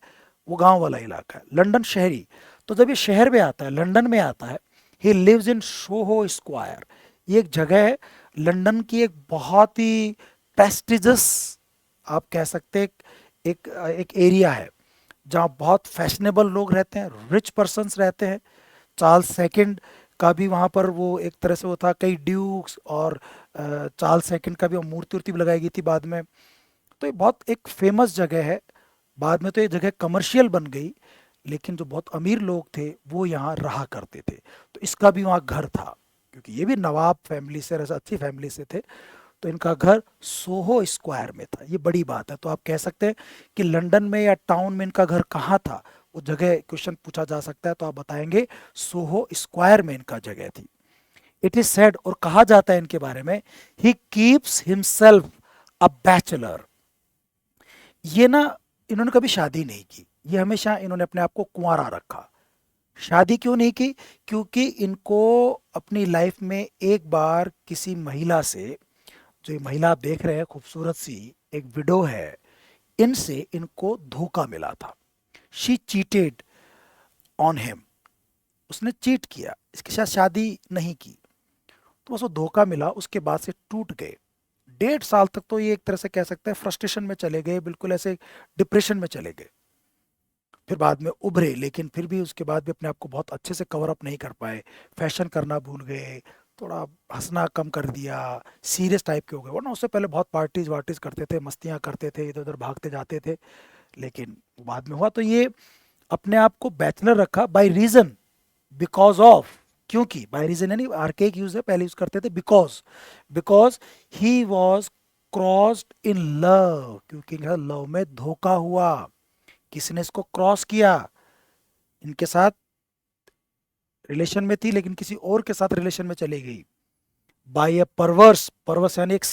वो गांव वाला इलाका है, लंदन शहरी। तो जब ये शहर में आता है, लंदन में आता है, he lives in Soho Square, ये एक जगह है लंदन की, एक बहुत ही प्रेस्टिजियस, आप कह सकते हैं, एक एरिया है जहाँ बहुत फैशनेबल लोग रहते हैं, रिच पर्सन्स रहते हैं। चार्ल्स सेकंड का भी वहाँ पर वो एक तरह से वो था, कई ड्यूक्स, और चार्ल्स सेकंड का भी मूर्ति उर्ति भी लगाई गई थी बाद में। तो ये बहुत एक फेमस जगह है। बाद में तो ये जगह कमर्शियल बन गई, लेकिन जो बहुत अमीर लोग थे वो यहाँ रहा करते थे, तो इसका भी वहाँ घर था, क्योंकि ये भी नवाब फैमिली से, ऐसा अच्छी फैमिली से थे, तो इनका घर सोहो स्क्वायर में था। ये बड़ी बात है। तो आप कह सकते हैं कि लंदन में या टाउन में इनका घर कहाँ था, वो जगह क्वेश्चन पूछा जा सकता है, तो आप बताएंगे सोहो स्क्वायर में इनका जगह थी। इट इज सेड, और कहा जाता है इनके बारे में, he keeps himself a bachelor. ये ना, इन्होंने कभी शादी नहीं की, ये हमेशा इन्होंने अपने आप को कुंवारा रखा। शादी क्यों नहीं की? क्योंकि इनको अपनी लाइफ में एक बार किसी महिला से, जो ये महिला आप देख रहे हैं खूबसूरत सी, एक विडो है, इनसे इनको धोखा मिला था। शी चीटेड ऑन हिम, उसने चीट किया, इसके साथ शादी नहीं की, तो बस वो धोखा मिला, उसके बाद से टूट गए। 1.5 साल तक तो ये एक तरह से कह सकते हैं फ्रस्ट्रेशन में चले गए, बिल्कुल ऐसे डिप्रेशन में चले गए। फिर बाद में उभरे, लेकिन फिर भी उसके बाद भी अपने आप को बहुत अच्छे से कवर अप नहीं कर पाए, फैशन करना भूल गए, थोड़ा हंसना कम कर दिया, सीरियस टाइप के हो गए। वरना उससे पहले बहुत पार्टीज वार्टीज करते थे, मस्तियां करते थे, इधर उधर भागते जाते थे, लेकिन बाद में हुआ तो ये अपने आप को बैचलर रखा बाय रीजन, बिकॉज ऑफ, क्योंकि, बाय रीजन यानी आर्केक यूज है, पहले यूज करते थे because, because he was crossed in love, क्योंकि लव में धोखा हुआ, किसी ने इसको क्रॉस किया, इनके साथ रिलेशन में थी लेकिन किसी और के साथ रिलेशन में चली गई, बाय ए परवर्स, परवर्स यानी एक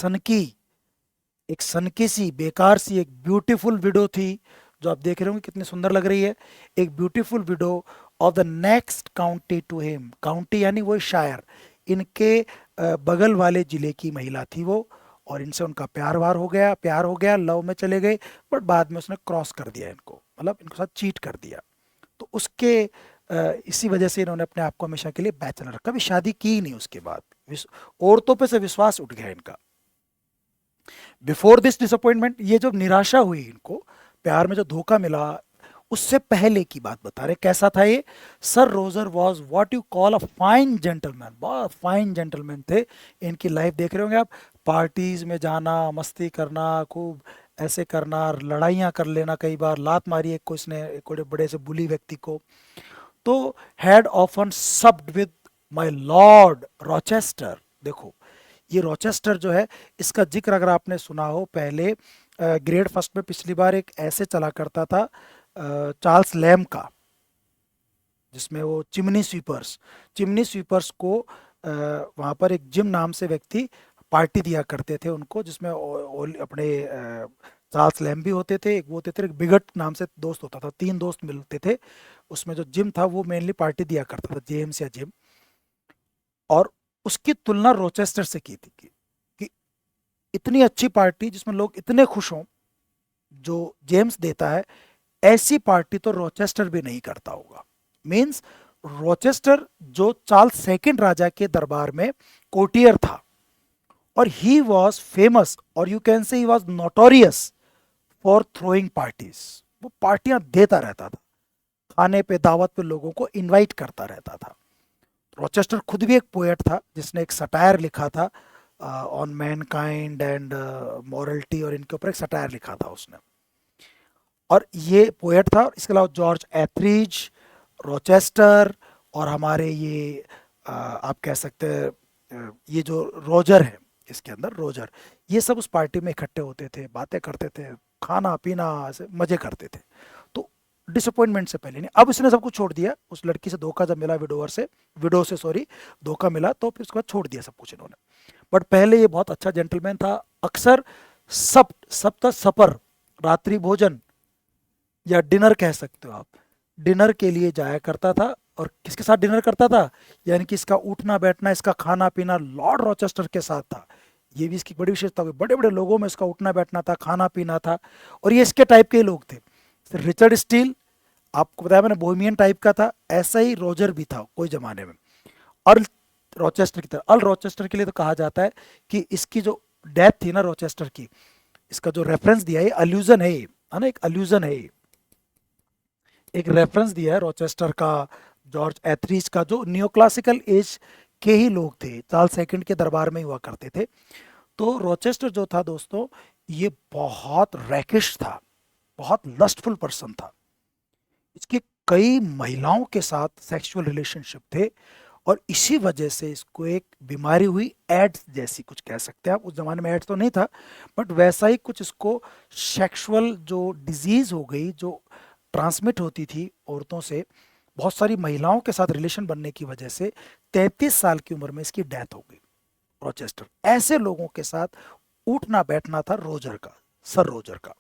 सनकी सी, बेकार सी, एक ब्यूटीफुल विडो थी, जो आप देख रहे होंगे कितनी सुंदर लग रही है, एक beautiful widow of the next county to him, county यानी वो शायर, इनके बगल वाले जिले की महिला थी वो, और इनसे उनका प्यार हो गया, लव में चले गए, बट बाद में उसने क्रॉस कर दिया इनको, मतलब इनके साथ चीट कर दिया। तो उसके इसी वजह से इन्होंने अपने आप को हमेशा के लिए बैचलर, कभी शादी की ही नहीं उसके बाद, औरतों पे से विश्वास उठ गया इनका। बिफोर दिस डिसअपॉइंटमेंट, ये जो निराशा हुई इनको, प्यार में जो धोखा मिला, उससे पहले की बात बता रहे, कैसा था ये? Sir Roger was what you call a fine gentleman, बहुत फाइन जेंटलमैन थे। इनकी लाइफ देख रहे होंगे आप, पार्टीज में जाना, मस्ती करना, खूब ऐसे करना, लड़ाइयाँ कर लेना, कई बार लात मारी एक को इसने, एक बड़े बड़े से बुली व्यक्ति को। तो had often सब्ड with my Lord Rochester, देखो ये रॉचेस्टर जो है, इसका जिक्र अगर आपने सुना हो पहले, ग्रेड फर्स्ट में पिछली बार एक ऐसे चला करता था चार्ल्स लैम का, जिसमें वो चिमनी स्वीपर्स को वहाँ पर एक जिम नाम से व्यक्ति पार्टी दिया करते थे उनको, जिसमें अपने चार्ल्स लैम भी होते थे, एक वो होते थे, एक बिगट नाम से दोस्त होता था, 3 दोस्त मिलते थे उसमें। जो जिम था वो मेनली पार्टी दिया करता था, जेम्स या जिम, और उसकी तुलना रोचेस्टर से की थी कि इतनी अच्छी पार्टी जिसमें लोग इतने खुश हों, जो जेम्स देता है, ऐसी पार्टी तो रोचेस्टर भी नहीं करता होगा। मींस रोचेस्टर जो चार्ल्स सेकंड राजा के दरबार में कोर्टियर था, और ही वॉज फेमस, और you can say he was notorious for throwing parties, वो पार्टियां देता रहता था, खाने पे दावत पे लोगों को इनवाइट करता रहता था। रॉचेस्टर खुद भी एक पोएट था जिसने एक सटायर लिखा था ऑन मैनकाइंड एंड मॉरलिटी, और इनके ऊपर एक सटायर लिखा था उसने। और ये पोएट था। इसके अलावा जॉर्ज एथरीज, रॉचेस्टर, और हमारे ये आप कह सकते हैं ये जो रोजर है, इसके अंदर रोजर, ये सब उस पार्टी में इकट्ठे होते थे, बातें करते थे, खाना पीना ऐसे मजे करते थे। तो डिसअपॉइंटमेंट से पहले नहीं, अब इसने सब कुछ छोड़ दिया। उस लड़की से धोखा जब मिला, विडो से सॉरी, धोखा मिला, तो फिर उसके बाद छोड़ दिया सब कुछ इन्होंने। बट पहले ये बहुत अच्छा जेंटलमैन था। अक्सर सप्त सपर, रात्रि भोजन या डिनर कह सकते हो आप, डिनर के लिए जाया करता था। और किसके साथ डिनर करता था, यानी कि इसका उठना बैठना, इसका खाना पीना लॉर्ड रॉचेस्टर के साथ था। ये भी इसकी बड़ी विशेषता हुई, बड़े बड़े लोगों में इसका उठना बैठना था, खाना पीना था। और ये इसके टाइप के ही लोग थे। रिचर्ड स्टील, आपको बताया मैंने, बोहेमियन टाइप का था। ऐसा ही रोजर भी था कोई जमाने में। अर्ल रॉचेस्टर की तरह, अर्ल रॉचेस्टर के लिए तो कहा जाता है कि इसकी जो डेथ थी ना रॉचेस्टर की, इसका जो रेफरेंस दिया है, अल्यूजन है ये, है ना, एक अल्यूजन है ये, एक रेफरेंस दिया है रॉचेस्टर का, जॉर्ज एथरीज का, जो नियोक्लासिकल एज के ही लोग थे, चार्ल्स सेकंड के दरबार में हुआ करते थे। तो रॉचेस्टर जो था दोस्तों, ये बहुत रैकिश था, बहुत लस्टफुल पर्सन था। इसके कई महिलाओं के साथ सेक्सुअल रिलेशनशिप थे, और इसी वजह से इसको एक बीमारी हुई, एड्स जैसी कुछ कह सकते हैं आप। उस जमाने में एड्स तो नहीं था, बट वैसा ही कुछ इसको सेक्सुअल जो डिजीज हो गई, जो ट्रांसमिट होती थी औरतों से, बहुत सारी महिलाओं के साथ रिलेशन बनने की वजह से 33 साल की उम्र में इसकी डेथ हो गई। रॉचेस्टर, ऐसे लोगों के साथ उठना बैठना था रोजर का, सर रोजर का।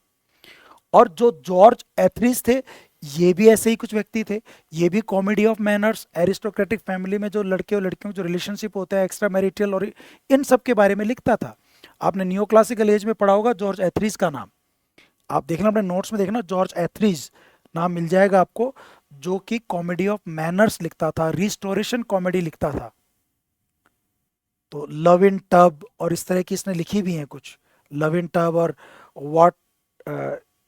और जो जॉर्ज एथरीज थे, ये भी ऐसे ही कुछ व्यक्ति थे। ये भी comedy of manners, aristocratic family में जो लड़के और लड़कियों जो रिलेशनशिप होता है, एक्स्ट्रा मैरिटल, और इन सब के बारे में लिखता था। आपने नियो क्लासिकल एज में पढ़ा होगा जॉर्ज एथरीज का नाम, आप देखना अपने नोट्स में, देखना जॉर्ज एथरीज नाम मिल जाएगा आपको, जो कि कॉमेडी ऑफ मैनर्स लिखता था, रिस्टोरेशन कॉमेडी लिखता था। तो लव इन टब और इस तरह की इसने लिखी भी हैं कुछ, लव इन टब, और what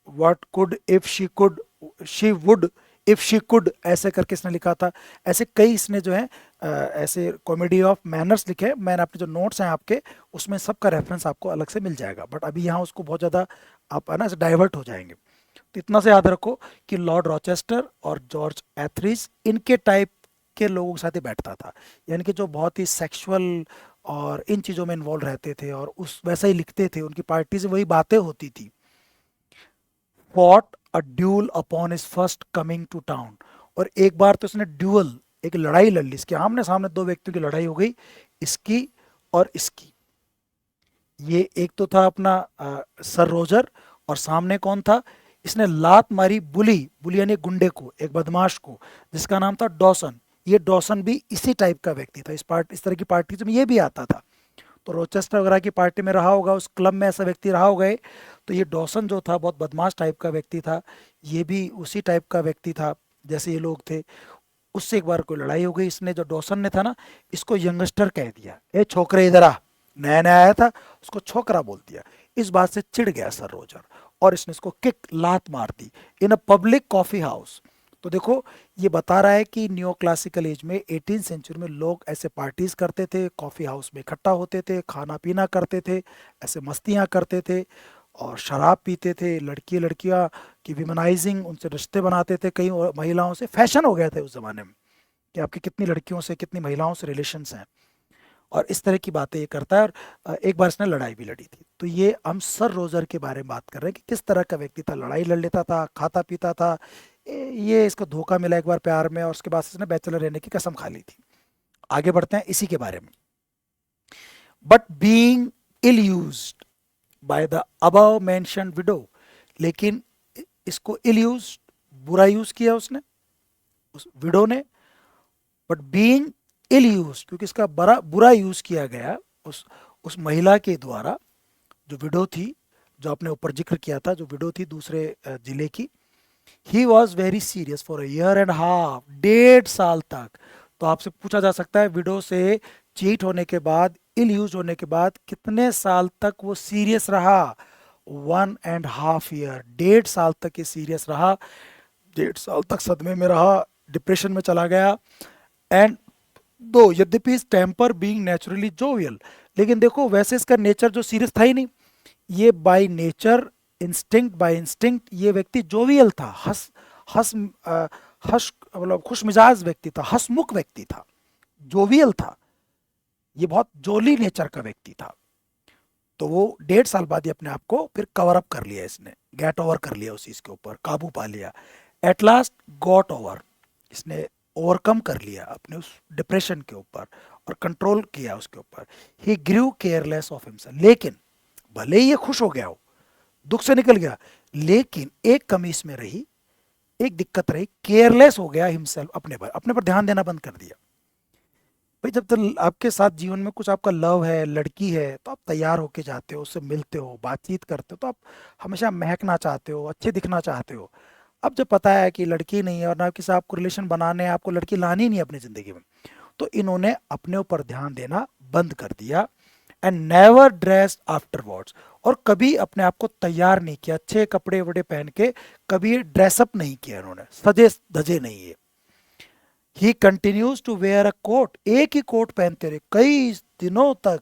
what could if she could, she would if she could, ऐसे करके इसने लिखा था। ऐसे कई इसने जो है ऐसे कॉमेडी ऑफ मैनर्स लिखे हैं। मैंने अपने जो नोट्स हैं आपके, उसमें सबका रेफरेंस आपको अलग से मिल जाएगा, बट अभी यहाँ उसको बहुत ज़्यादा आप है ना डाइवर्ट हो जाएंगे। तो इतना से याद रखो कि लॉर्ड रॉचेस्टर और जॉर्ज एथरीज इनके टाइप के लोगों के साथ ही बैठता था, यानी कि जो बहुत ही सेक्सुअल और इन चीज़ों में इन्वॉल्व रहते थे, और उस वैसा ही लिखते थे, उनकी पार्टी से वही बातें होती थी। Fought a duel upon his first coming to town, और एक बार तो इसने ड्यूअल, एक लड़ाई लड़ ली, इसके आमने सामने दो व्यक्तियों की लड़ाई हो गई, इसकी और इसकी। ये एक तो था अपना सर रोजर, और सामने कौन था, इसने लात मारी बुली, बुली यानी गुंडे को, एक बदमाश को, जिसका नाम था डॉसन। ये डॉसन भी इसी टाइप का व्यक्ति था, इस तरह की पार्टी में ये भी आता था। तो रोचेस्टर वगैरह की पार्टी में रहा होगा, उस क्लब में ऐसा व्यक्ति रहा होगा। तो ये डॉसन जो था बहुत बदमाश टाइप का व्यक्ति था, ये भी उसी टाइप का व्यक्ति था जैसे ये लोग थे। उससे एक बार कोई लड़ाई हो गई, इसने जो डॉसन ने था ना, इसको यंगस्टर कह दिया, ए छोकरे इधर आ, नया नया आया था, उसको छोकरा बोल दिया। इस बात से चिढ़ गया सर रोजर, और इसने इसको किक, लात मार दी इन अ पब्लिक कॉफी हाउस। तो देखो, ये बता रहा है कि न्यो क्लासिकल एज में 18 सेंचुरी में लोग ऐसे पार्टीज करते थे, कॉफी हाउस में इकट्ठा होते थे, खाना पीना करते थे, ऐसे मस्तियां करते थे, और शराब पीते थे, लड़की लड़कियां की विमनाइजिंग, उनसे रिश्ते बनाते थे, कई महिलाओं से, फैशन हो गया था उस जमाने में कि आपकी कितनी लड़कियों से, कितनी महिलाओं से रिलेशंस हैं, और इस तरह की बातें ये करता है। और एक बार इसने लड़ाई भी लड़ी थी। तो ये हम सर रोजर के बारे में बात कर रहे हैं कि किस तरह का व्यक्ति था, लड़ाई लड़ लेता था, खाता पीता था। ये इसको धोखा मिला एक बार प्यार में, और उसके बाद इसने बैचलर रहने की कसम खा ली थी। आगे बढ़ते हैं इसी के बारे में। But being ill used by the above mentioned widow, लेकिन इसको इल यूज, बुरा यूज किया उसने, उस विडो ने। बट बीइंग इल यूज, क्योंकि इसका बड़ा बुरा यूज किया गया उस महिला के द्वारा, जो विडो थी, जो आपने ऊपर जिक्र किया था, जो विडो थी दूसरे जिले की। He was very serious for a year and half, 1.5 साल तक। तो आपसे पूछा जा सकता है, विडो से चीट होने के बाद, इल यूज होने के बाद कितने साल तक वो सीरियस रहा, 1.5 ईयर, 1.5 साल तक ये सीरियस रहा, 1.5 साल तक सदमे में रहा, डिप्रेशन में चला गया। एंड दो यद्यपि इस टेम्पर बीइंग नेचुरली जोवियल, लेकिन देखो वैसे इसका नेचर जो सीरियस था ही नहीं, ये by nature, instinct by instinct ये व्यक्ति जोवियल था, हंस हंस मतलब खुश मिजाज व्यक्ति था, हंसमुख व्यक्ति था, जोवियल था, ये बहुत जोली नेचर का व्यक्ति था। तो वो 1.5 साल बाद ही अपने आप को फिर कवर अप कर लिया, इसने गेट ओवर कर लिया उस चीज के ऊपर, काबू पा लिया। एट लास्ट गॉट ओवर, इसने ओवरकम कर लिया अपने उस डिप्रेशन के ऊपर और कंट्रोल किया उसके ऊपर। ही ग्रू केयरलेस ऑफ हिमसेल्फ, लेकिन भले ही ये खुश हो गया हो, दुख से निकल गया, लेकिन एक कमी इसमें रही, एक दिक्कत रही, केयरलेस हो गया हिमसेल्फ, अपने पर ध्यान देना बंद कर दिया। भाई जब तक आपके साथ जीवन में कुछ आपका लव है, लड़की है, तो आप तैयार होके जाते हो, उससे मिलते हो, बातचीत करते हो, तो आप हमेशा महकना चाहते हो, अच्छे दिखना चाहते हो। अब जब पता है कि लड़की नहीं है और ना किसी आपको रिलेशन बनाने हैं, आपको लड़की लानी नहीं है अपनी ज़िंदगी में, तो इन्होंने अपने ऊपर ध्यान देना बंद कर दिया। एंड नेवर ड्रेस आफ्टरवर्ड्स, और कभी अपने आप को तैयार नहीं किया, अच्छे कपड़े वपड़े पहन के कभी ड्रेसअप नहीं किया इन्होंने, सजे धजे नहीं है। He continues to wear a coat, एक ही कोट पहनते रहे कई दिनों तक,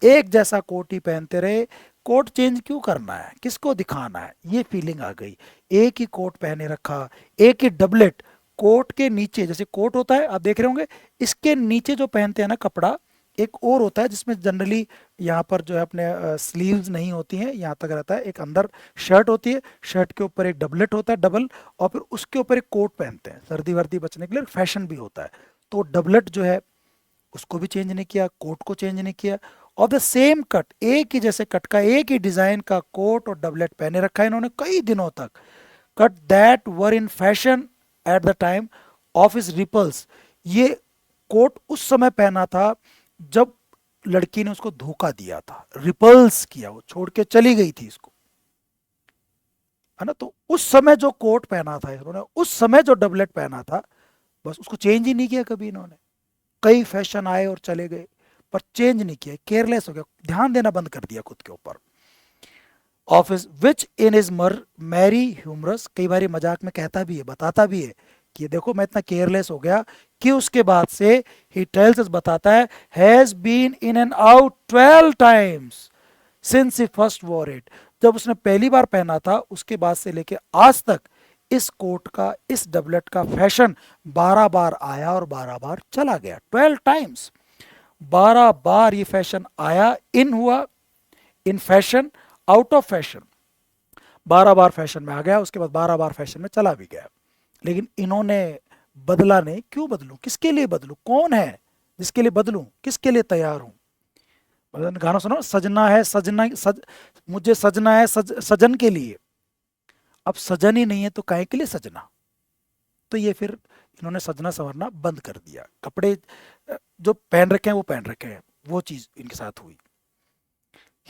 एक जैसा कोट ही पहनते रहे। कोट चेंज क्यों करना है, किसको दिखाना है, ये फीलिंग आ गई। एक ही कोट पहने रखा, एक ही डबलेट, कोट के नीचे जैसे कोट होता है आप देख रहे होंगे, इसके नीचे जो पहनते हैं ना कपड़ा, एक और होता है जिसमें जनरली यहाँ पर जो है अपने स्लीव्स नहीं होती हैं, यहाँ तक रहता है, एक अंदर शर्ट होती है, शर्ट के ऊपर एक डबलेट होता है डबल, और फिर उसके ऊपर एक कोट पहनते हैं सर्दी वर्दी बचने के लिए, फैशन भी होता है। तो डबलेट जो है उसको भी चेंज नहीं किया, कोट को चेंज नहीं किया, और द सेम कट, एक ही जैसे कट का, एक ही डिजाइन का कोट और डबलेट पहने रखा है इन्होंने कई दिनों तक। Cut that were in fashion at the time of his repulse, ये कोट उस समय पहना था जब लड़की ने उसको धोखा दिया था, रिपल्स किया, वो छोड़ के चली गई थी इसको, है ना। तो उस समय जो कोट पहना था इन्होंने, उस समय जो डबलेट पहना था, बस उसको चेंज ही नहीं किया कभी इन्होंने। कई फैशन आए और चले गए पर चेंज नहीं किया, केयरलेस हो गया, ध्यान देना बंद कर दिया खुद के ऊपर। Office which in is merry humorous, कई बार मजाक में कहता भी है, बताता भी है कि देखो मैं इतना केयरलेस हो गया कि उसके बाद से ही टेल्स अस, बताता है, has been in and out 12 times since he first wore it, जब उसने पहली बार पहना था उसके बाद से लेके आज तक इस कोट का, इस डबलेट का फैशन 12 बार आया और 12 बार चला गया, 12 टाइम्स, 12 बार ये फैशन आया, इन हुआ, in fashion, out of fashion, 12 bar fashion में आ गया, उसके बाद 12 बार फैशन में चला भी गया। लेकिन इन्होंने बदला नहीं, क्यों बदलूं, किसके लिए बदलूं, कौन है जिसके लिए बदलूं, किसके लिए तैयार हूं। गाना सुनो, सजना है सजना मुझे सजना है सजन के लिए, अब सजन ही नहीं है तो काहे के लिए सजना। तो ये फिर इन्होंने सजना संवरना बंद कर दिया, कपड़े जो पहन रखे हैं वो पहन रखे हैं, वो चीज इनके साथ हुई।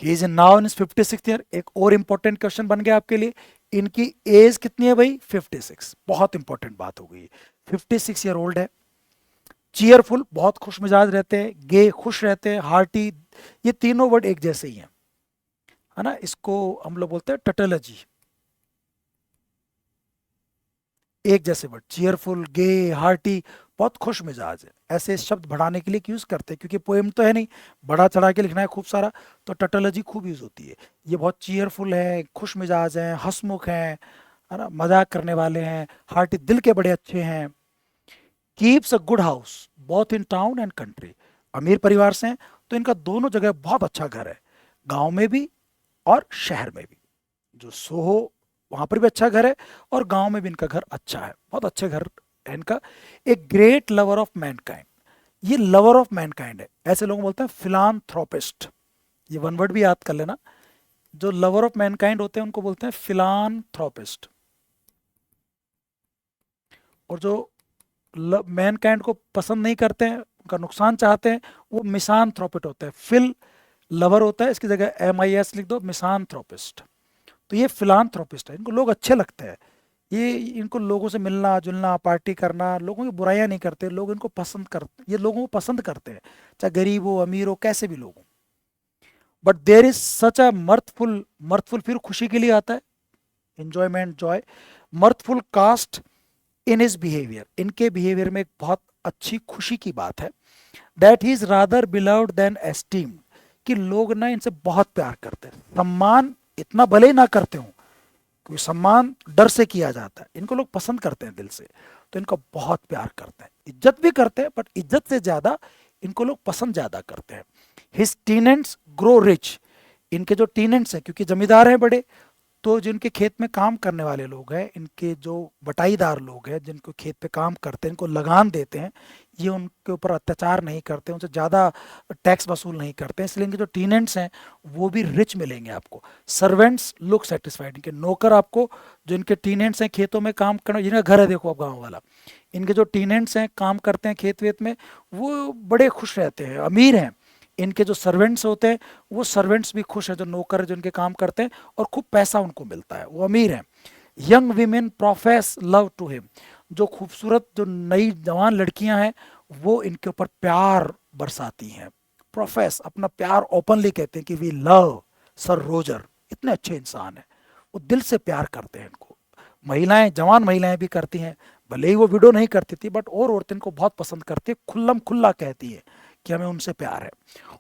He is now in 56 year, एक और इंपॉर्टेंट क्वेश्चन बन गया आपके लिए, इनकी एज कितनी है भाई, 56, बहुत इंपॉर्टेंट बात हो गई। 56 ईयर ओल्ड है, चीयरफुल, बहुत खुश मिजाज रहते हैं, गे खुश रहते हैं, हार्टी, ये तीनों वर्ड एक जैसे ही हैं, है ना। इसको हम लोग बोलते हैं टटोलॉजी, एक जैसे वर्ड, चीयरफुल, गे, हार्टी, बहुत खुश मिजाज है, ऐसे शब्द बढ़ाने के लिए यूज करते हैं, क्योंकि पोएम तो है नहीं, बढ़ा चढ़ा के लिखना है खूब सारा, तो टटोलॉजी खूब यूज होती है। ये बहुत चीयरफुल है, खुश मिजाज हैं, हंसमुख हैं, है ना, मजाक करने वाले हैं, हार्टी, दिल के बड़े अच्छे हैं। Keeps a good house both in town and country, अमीर परिवार से हैं तो इनका दोनों जगह बहुत अच्छा घर है, गांव में भी और शहर में भी। जो सोहो वहां पर भी अच्छा घर है और गांव में भी इनका घर अच्छा है, बहुत अच्छे घर है इनका। एक ग्रेट लवर ऑफ मैनकाइंड, ये लवर ऑफ मैनकाइंड है, ऐसे लोग बोलते हैं फिलानथ्रोपिस्ट, ये वन वर्ड भी याद कर लेना, जो लवर ऑफ मैनकाइंड होते हैं उनको बोलते हैं फिलानथ्रोपिस्ट, और जो मैनकाइंड को पसंद नहीं करते हैं, उनका नुकसान चाहते हैं, वो मिसानथ्रोपिट होते हैं। फिल लवर होता है, इसकी जगह MIS लिख दो, मिसानथ्रोपिस्ट। तो ये फिलानथ्रोपिस्ट है, इनको लोग अच्छे लगते हैं, ये इनको लोगों से मिलना जुलना, पार्टी करना, लोगों की बुराइयां नहीं करते, लोग इनको पसंद करते, ये लोगों को पसंद करते हैं, चाहे गरीब हो अमीर हो कैसे भी लोग हो। But there is such a mirthful, mirthful फिर खुशी के लिए आता है, enjoyment, joy, mirthful cast in his behaviour, इनके बिहेवियर में एक बहुत अच्छी खुशी की बात है, that he is rather beloved than esteemed, कि लोग ना इनसे बहुत प्यार करते हैं, सम्मान इतना भले ही ना करते हो, क्योंकि सम्मान डर से किया जाता है, इनको लोग पसंद करते हैं दिल से, तो इनका बहुत प्यार करते हैं, इज्जत भी करते हैं, बट इज्जत से ज्यादा इनको लोग पसंद ज्यादा करते हैं। हिज टीनेंट्स ग्रो रिच, इनके जो टीनेंट्स हैं, क्योंकि जमींदार हैं बड़े, तो जिनके खेत में काम करने वाले लोग हैं, इनके जो बटाईदार लोग हैं, जिनको खेत पे काम करते हैं, इनको लगान देते हैं, ये उनके ऊपर अत्याचार नहीं करते, उनसे ज़्यादा टैक्स वसूल नहीं करते, इसलिए इनके जो टीनेंट्स हैं वो भी रिच मिलेंगे आपको। सर्वेंट्स लुक सेटिस्फाइड, इनके नौकर आपको, जो इनके टीनेंट्स हैं खेतों में काम करने, जिनका घर है देखो आप गाँव वाला, इनके जो टीनेंट्स हैं काम करते हैं खेत वेत में, वो बड़े खुश रहते हैं, अमीर हैं। इनके जो सर्वेंट्स होते हैं वो सर्वेंट्स भी खुश है, जो नौकर जो इनके काम करते हैं, और खूब पैसा उनको मिलता है, वो अमीर हैं। Young women profess love to him, जो खूबसूरत जो नई जवान लड़कियां हैं वो इनके ऊपर प्यार बरसाती हैं, प्रोफेस अपना प्यार ओपनली कहते हैं कि वी लव सर रोजर, इतने अच्छे इंसान हैं, वो दिल से प्यार करते हैं इनको। महिलाएं, जवान महिलाएं भी करती हैं, भले ही वो विडो नहीं करती थी, बट और औरतें इनको बहुत पसंद करती है, खुल्लम खुल्ला कहती है कि हमें उनसे प्यार है।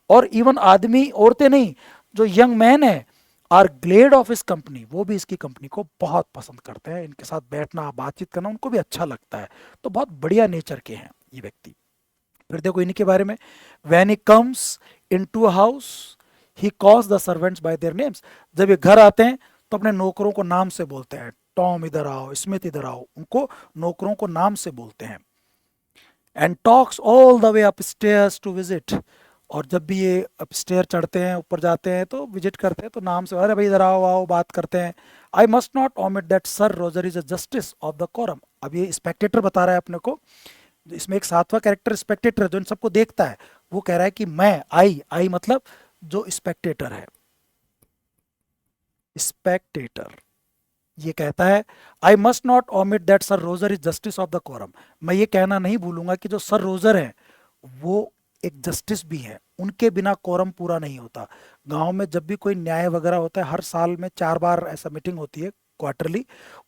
और इवन आदमी, औरतें नहीं, जो यंग मैन है आर ग्लेड ऑफ इस कंपनी, वो भी इसकी कंपनी को बहुत पसंद करते हैं, इनके साथ बैठना बातचीत करना उनको भी अच्छा लगता है, तो बहुत बढ़िया नेचर के हैं ये व्यक्ति। फिर देखो इनके बारे में, when he comes into a house he calls the servants bye their names, जब ये घर आते हैं तो अपने नौकरों को नाम से बोलते हैं, टॉम इधर आओ, स्मिथ इधर आओ, उनको नौकरों को नाम से बोलते हैं। And talks all the way up stairs to visit, और जब भी ये अपस्टेयर चढ़ते हैं, ऊपर जाते हैं तो विजिट करते हैं, तो नाम से, अरे भाई इधर आओ आओ, बात करते हैं। I must not omit that sir Roger is a justice of the quorum, अब ये स्पेक्टेटर बता रहा है अपने को, इसमें एक सातवां कैरेक्टर स्पेक्टेटर है जो इन सबको देखता है, वो कह रहा है कि मैं, आई मतलब जो स्पेक्टेटर है, स्पेक्टेटर, ये कहता है, I must not omit that sir Roger is justice of the quorum, मैं ये कहना नहीं भूलूंगा कि जो सर रोजर है वो एक जस्टिस भी है, उनके बिना कोरम पूरा नहीं होता। गांव में जब भी कोई न्याय वगैरह होता है, हर साल में 4 बार ऐसा मीटिंग होती है क्वार्टरली,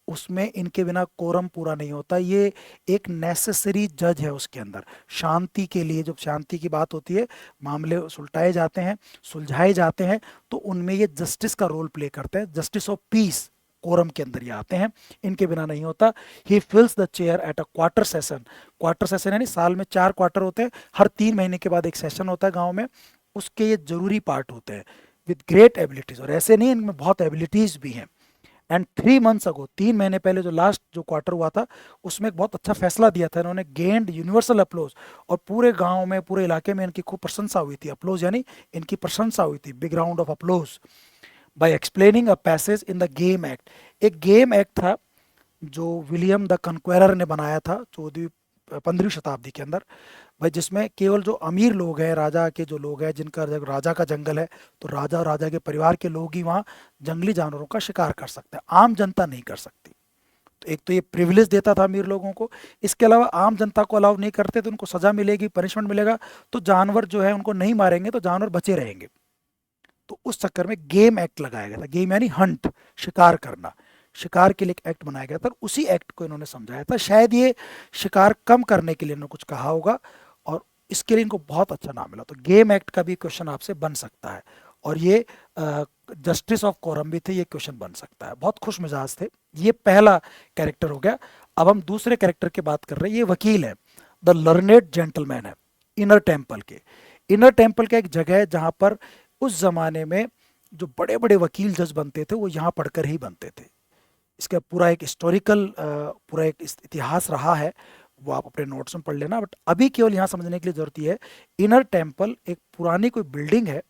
उसमें इनके बिना कोरम पूरा नहीं होता, ये एक नेसेसरी जज है उसके अंदर, शांति के लिए, जब शांति की बात होती है, मामले सुलटाए जाते हैं, सुलझाए जाते हैं, तो उनमें ये जस्टिस का रोल प्ले करते हैं, जस्टिस ऑफ पीस कोरम के अंदर ये आते हैं, इनके बिना नहीं होता। He fills the chair at a quarter session, quarter session यानी साल में 4 क्वार्टर होते हैं, हर 3 महीने के बाद एक सेशन होता है गांव में, उसके ये जरूरी पार्ट होते हैं, विद ग्रेट एबिलिटीज, और ऐसे नहीं, इनमें बहुत एबिलिटीज भी हैं। एंड 3 मंथ्स अगो, 3 महीने पहले जो लास्ट जो क्वार्टर हुआ था, उसमें एक बहुत अच्छा फैसला दिया था इन्होंने, गेंड यूनिवर्सल अप्लोज, और पूरे गांव में, पूरे इलाके में इनकी खूब प्रशंसा हुई थी, अप्लोज यानी इनकी प्रशंसा हुई थी, big round of applause, by explaining a passage in the game act, एक गेम एक्ट था जो विलियम द कन्क्वेरर ने बनाया था 14वीं 15वीं शताब्दी के अंदर, भाई जिसमें केवल जो अमीर लोग हैं, राजा के जो लोग हैं, जिनका जब राजा का जंगल है, तो राजा और राजा के परिवार के लोग ही वहाँ जंगली जानवरों का शिकार कर सकते हैं, आम जनता नहीं कर सकती। तो एक तो ये प्रिविलेज देता था अमीर लोगों को, इसके अलावा आम जनता को अलाउ नहीं करते, तो उनको सजा मिलेगी, पनिशमेंट मिलेगा, तो जानवर जो है उनको नहीं मारेंगे तो जानवर बचे रहेंगे, तो उस चक्कर में गेम एक्ट लगाया गया था, गेम यानी हंट, शिकार करना, शिकार के लिए एक एक्ट बनाया गया था, उसी एक्ट को इन्होंने समझाया था, शायद ये शिकार कम करने के लिए इन्होंने कुछ कहा होगा, और इसके लिए इनको बहुत अच्छा नाम मिला, तो गेम एक्ट का भी क्वेश्चन आपसे बन सकता है, और ये जस्टिस ऑफ कोरम भी थे, ये क्वेश्चन बन सकता है, बहुत खुश मिजाज थे। ये पहला कैरेक्टर हो गया। अब हम दूसरे कैरेक्टर की बात कर रहे हैं, ये वकील है, द लर्नेड जेंटलमैन है, इनर टेम्पल के, इनर टेम्पल का एक जगह है जहां पर उस जमाने में जो बड़े बड़े वकील जज बनते थे वो यहाँ पढ़कर ही बनते थे, इसका पूरा एक हिस्टोरिकल पूरा एक इतिहास रहा है, वो आप अपने नोट्स में पढ़ लेना, बट अभी केवल यहाँ समझने के लिए जरूरत है, इनर टेम्पल एक पुरानी कोई बिल्डिंग है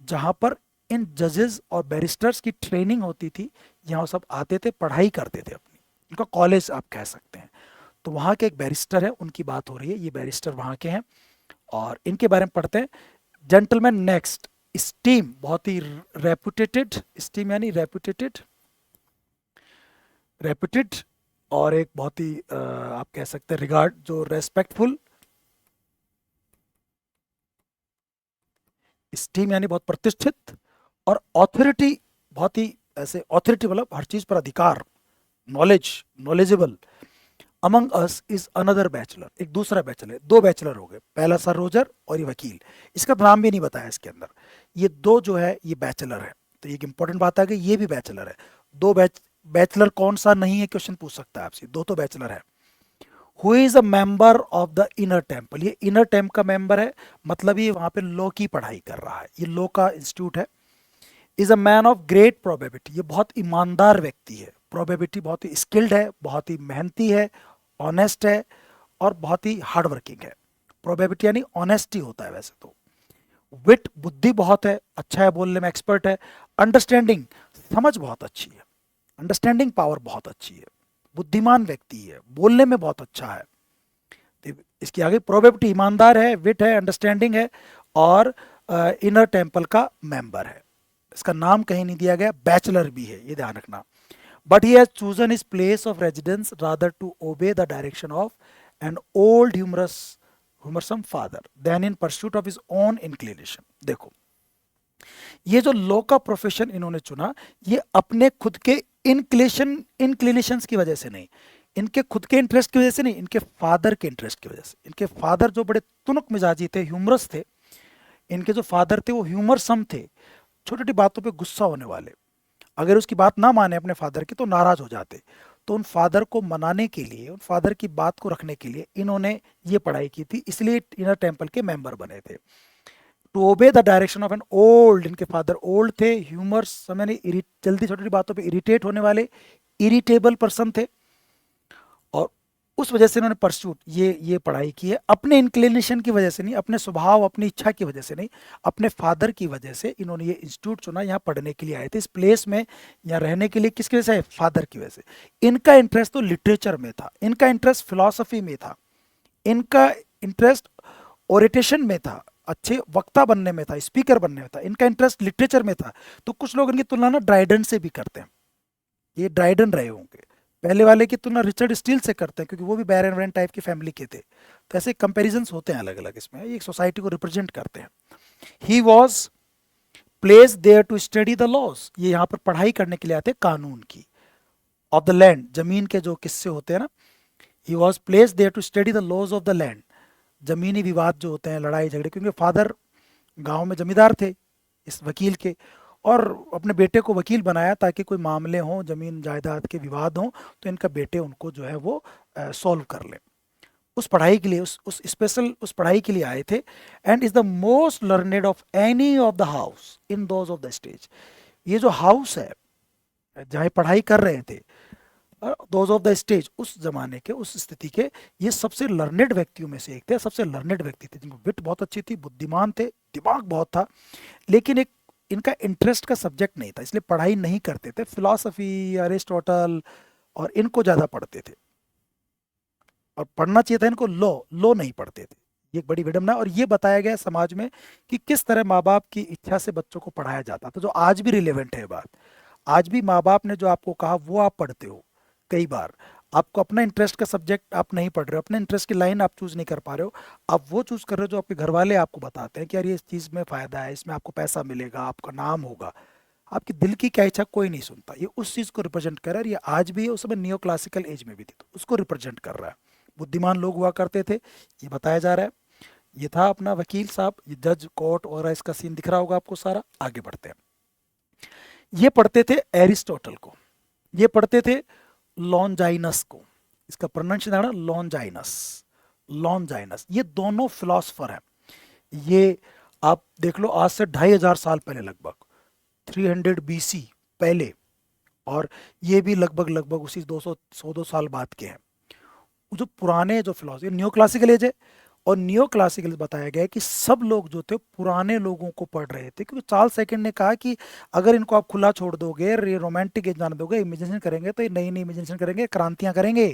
जहाँ पर इन जजेस और बैरिस्टर्स की ट्रेनिंग होती थी, यहाँ सब आते थे, पढ़ाई करते थे अपनी, इनका कॉलेज आप कह सकते हैं। तो वहाँ के एक बैरिस्टर है, उनकी बात हो रही है, ये बैरिस्टर वहाँ के हैं, और इनके बारे में पढ़ते हैं। जेंटलमैन नेक्स्ट, स्टीम, बहुत ही रेपुटेटेड, स्टीम यानी रेपुटेटेड, रेपुटेड, और एक बहुत ही आप कह सकते हैं रिगार्ड, जो रेस्पेक्टफुल, स्टीम यानी बहुत प्रतिष्ठित, और ऑथोरिटी बहुत ही ऐसे, ऑथोरिटी मतलब हर चीज पर अधिकार, knowledge, knowledgeable. Among us is another bachelor, एक दूसरा बैचलर, दो बैचलर हो गए, पहला सर रोजर और ये वकील। इसका नाम भी नहीं बताया इसके अंदर। ये दो जो है ये बैचलर है, तो एक इंपॉर्टेंट बात है कि ये भी बैचलर है। दो बैचलर कौन सा नहीं है, क्वेश्चन पूछ सकता है आपसे, दो तो बैचलर है। Who is a member of the inner temple, ये इनर टेम्प का मेंबर है, मतलब ये वहां पे लॉ की पढ़ाई कर रहा है, ये लॉ का इंस्टीट्यूट है। Is a man of great probability, ये बहुत ईमानदार व्यक्ति है, प्रोबेबिलिटी बहुत ही स्किल्ड है, बहुत ही मेहनती है, ऑनेस्ट है, और बहुत ही हार्ड वर्किंग है। प्रोबेबिलिटी यानी ऑनेस्टी होता है वैसे तो। विट, बुद्धि बहुत है, अच्छा है बोलने में, एक्सपर्ट है। अंडरस्टैंडिंग, समझ बहुत अच्छी है, अंडरस्टैंडिंग पावर बहुत अच्छी है, बुद्धिमान व्यक्ति है, बोलने में बहुत अच्छा है। तो इसकी आगे प्रोबेबिलिटी, ईमानदार है, विट है, अंडरस्टैंडिंग है, और इनर टेम्पल का मेंबर है। इसका नाम कहीं नहीं दिया गया, बैचलर भी है, ये ध्यान रखना। But he has chosen his place of residence rather to obey the direction of an old humoursome father than in pursuit of his own inclination. देखो, ये जो लॉ का प्रोफेशन इन्होंने चुना, ये अपने खुद के इंक्लिनेशंस की वजह से नहीं, इनके खुद के इंटरेस्ट की वजह से नहीं, इनके फादर के इंटरेस्ट की वजह से। इनके फादर जो बड़े तुनक मिजाजी थे, ह्यूमरस थे, इनके जो फादर थे वो ह्यूमरसम थे, छोटी छोटी बातों पे गुस्सा होने वाले, अगर उसकी बात ना माने अपने फादर की तो नाराज हो जाते। तो उन फादर को मनाने के लिए, उन फादर की बात को रखने के लिए इन्होंने ये पढ़ाई की थी, इसलिए इनर टेम्पल के मेंबर बने थे। To obey the direction of an old, इनके फादर ओल्ड थे, ह्यूमर समय नहीं, जल्दी छोटी छोटी बातों पे इरिटेट होने वाले, इरिटेबल पर्सन थे, और उस वजह से इन्होंने परस्यूट ये पढ़ाई की है, अपने इंक्लिनेशन की वजह से नहीं, अपने स्वभाव अपनी इच्छा की वजह से नहीं, अपने फादर की वजह से इन्होंने ये इंस्टीट्यूट चुना, यहाँ पढ़ने के लिए आए थे इस प्लेस में, यहाँ रहने के लिए। किसकी वजह से? फादर की वजह से। इनका इंटरेस्ट तो लिटरेचर में था, इनका इंटरेस्ट फिलॉसफी में था, इनका इंटरेस्ट ओरिटेशन में था, अच्छे वक्ता बनने में था, स्पीकर बनने में था, इनका इंटरेस्ट लिटरेचर में था। तो कुछ लोग इनकी तुलना ना ड्राइडन से भी करते हैं, ये ड्राइडन रहे होंगे। पहले वाले की तुलना रिचर्ड स्टील से करते हैं, क्योंकि वो भी बैरन वैन टाइप की फैमिली के थे। तो ऐसे कंपेरिजन्स होते हैं अलग अलग, इसमें ये एक सोसाइटी को रिप्रेजेंट करते हैं। He was place there to study the laws, ये यहाँ पर पढ़ाई करने के लिए आते कानून की। ऑफ द लैंड, जमीन के जो किस्से होते हैं ना, he was place there to study the laws of the land, जमीनी विवाद जो होते हैं, लड़ाई झगड़े, क्योंकि फादर गांव में जमींदार थे इस वकील के, और अपने बेटे को वकील बनाया ताकि कोई मामले हों, जमीन जायदाद के विवाद हों, तो इनका बेटे उनको जो है वो सॉल्व कर ले। उस पढ़ाई के लिए, उस स्पेशल उस पढ़ाई के लिए आए थे। And is the most learned of any of the house in those of the stage, ये जो हाउस है जहाँ पढ़ाई कर रहे थे, दोज ऑफ द स्टेज, उस जमाने के, उस स्थिति के, ये सबसे लर्नेड व्यक्तियों में से एक थे, सबसे लर्नेड व्यक्ति थे, जिनको विट बहुत अच्छी थी, बुद्धिमान थे, दिमाग बहुत था, लेकिन एक इनका इंटरेस्ट का सब्जेक्ट नहीं था, इसलिए पढ़ाई नहीं करते थे। फिलॉसफी, अरिस्टोटल और इनको ज़्यादा पढ़ते थे, और पढ़ना चाहिए था इनको लॉ, लॉ नहीं पढ़ते थे। ये एक बड़ी विडम्बना। और ये बताया गया समाज में कि किस तरह माँ बाप की इच्छा से बच्चों को पढ़ाया जाता, तो जो आज भी रिलेवेंट है बात, आज भी माँ बाप ने जो आपको कहा वो आप पढ़ते हो। कई बार आपको अपना इंटरेस्ट का सब्जेक्ट आप नहीं पढ़ रहे हो, अपने इंटरेस्ट की लाइन आप चूज नहीं कर पा रहे हो, आप वो चूज कर रहे हो जो आपके घर वाले आपको बताते हैं कि यार ये इस चीज़ में फ़ायदा है, इसमें आपको पैसा मिलेगा, आपका नाम होगा। आपकी दिल की क्या इच्छा कोई नहीं सुनता, ये उस चीज़ को रिप्रेजेंट कर रहा है। ये आज भी है, उस समय नियो क्लासिकल एज में भी थी, तो उसको रिप्रेजेंट कर रहा है। बुद्धिमान लोग हुआ करते थे, ये बताया जा रहा है। ये था अपना वकील साहब, ये जज कोर्ट और इसका सीन दिख रहा होगा आपको सारा। आगे बढ़ते हैं। ये पढ़ते थे एरिस्टोटल को, ये पढ़ते थे लॉन्जाइनस को, इसका प्रोनाउंसिएशन है लॉन्जाइनस, लॉन्जाइनस। ये दोनों फिलोसफर हैं। ये आप देख लो, आज से 2500 साल पहले, लगभग 300 BC पहले, और ये भी लगभग लगभग उसी 200 साल बाद के हैं। जो पुराने जो फिलोसफी, न्यू क्लासिकल एज है, और न्यू क्लासिकल बताया गया है कि सब लोग जो थे पुराने लोगों को पढ़ रहे थे, क्योंकि चार्ल्स सेकंड ने कहा कि अगर इनको आप खुला छोड़ दोगे, ये रोमांटिक एज जाने दोगे, इमेजिनेशन करेंगे, तो ये नई नई इमेजिनेशन करेंगे, क्रांतियां करेंगे,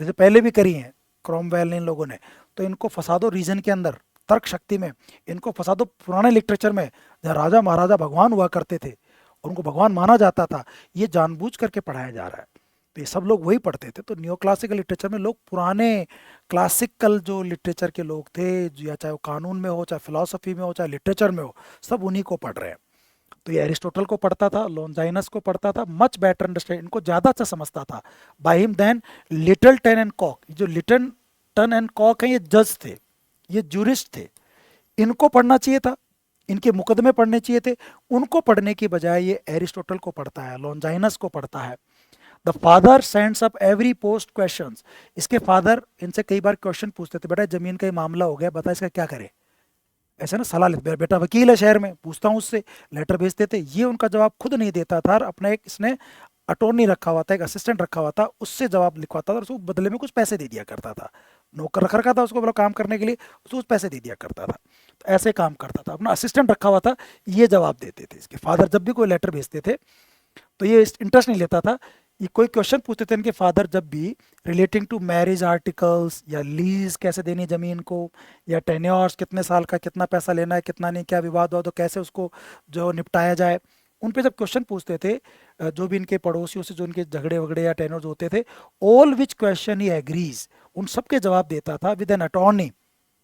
जैसे पहले भी करी हैं क्रोमवेल ने, इन लोगों ने। तो इनको फंसा दो रीजन के अंदर, तर्क शक्ति में, इनको फंसा दो पुराने लिटरेचर में, जहाँ राजा महाराजा भगवान हुआ करते थे और उनको भगवान माना जाता था। ये जानबूझ करके पढ़ाया जा रहा है। तो ये सब लोग वही पढ़ते थे। तो न्यो क्लासिकल लिटरेचर में लोग पुराने क्लासिकल जो लिटरेचर के लोग थे, या चाहे वो कानून में हो, चाहे फिलोसफी में हो, चाहे लिटरेचर में हो, सब उन्हीं को पढ़ रहे हैं। तो ये एरिस्टोटल को पढ़ता था, लॉन्जाइनस को पढ़ता था, मच बेटर अंडरस्टैंड, इनको ज़्यादा अच्छा समझता था by him than Littleton and Coke. जो लिटल टन एंड कॉक हैं, ये जज थे, ये जूरिस्ट थे, इनको पढ़ना चाहिए था, इनके मुकदमे पढ़ने चाहिए थे। उनको पढ़ने की बजाय ये एरिस्टोटल को पढ़ता है, लॉन्जाइनस को पढ़ता है। The father sends up every post questions. इसके फादर इनसे कई बार क्वेश्चन पूछते थे, बेटा जमीन का ही मामला हो गया, बता इसका क्या करे, ऐसे ना सलाह लेते, बेटा वकील है शहर में, पूछता हूँ उससे, लेटर भेजते थे। ये उनका जवाब खुद नहीं देता था, अपना एक इसने अटॉर्नी रखा हुआ था, एक असिस्टेंट रखा हुआ था, उससे जवाब लिखवाता था और उसको बदले में कुछ पैसे दे दिया करता था। नौकर रखा था उसको, मतलब काम करने के लिए, उसको कुछ पैसे दे दिया करता था। तो ऐसे काम करता था, अपना असिस्टेंट रखा हुआ था, ये जवाब देते थे। इसके फादर जब भी कोई लेटर भेजते थे तो ये इंटरेस्ट नहीं लेता था। ये कोई क्वेश्चन पूछते थे इनके फादर जब भी, रिलेटिंग टू मैरिज आर्टिकल्स, या लीज कैसे देनी जमीन को, या टेन्योर्स कितने साल का, कितना पैसा लेना है, कितना नहीं, क्या विवाद हो तो कैसे उसको जो निपटाया जाए, उन पे जब क्वेश्चन पूछते थे जो भी इनके पड़ोसियों से जो इनके झगड़े वगड़े या टेन्योर्स होते थे, all which question he agrees, उन सबके जवाब देता था विद एन अटॉर्नी।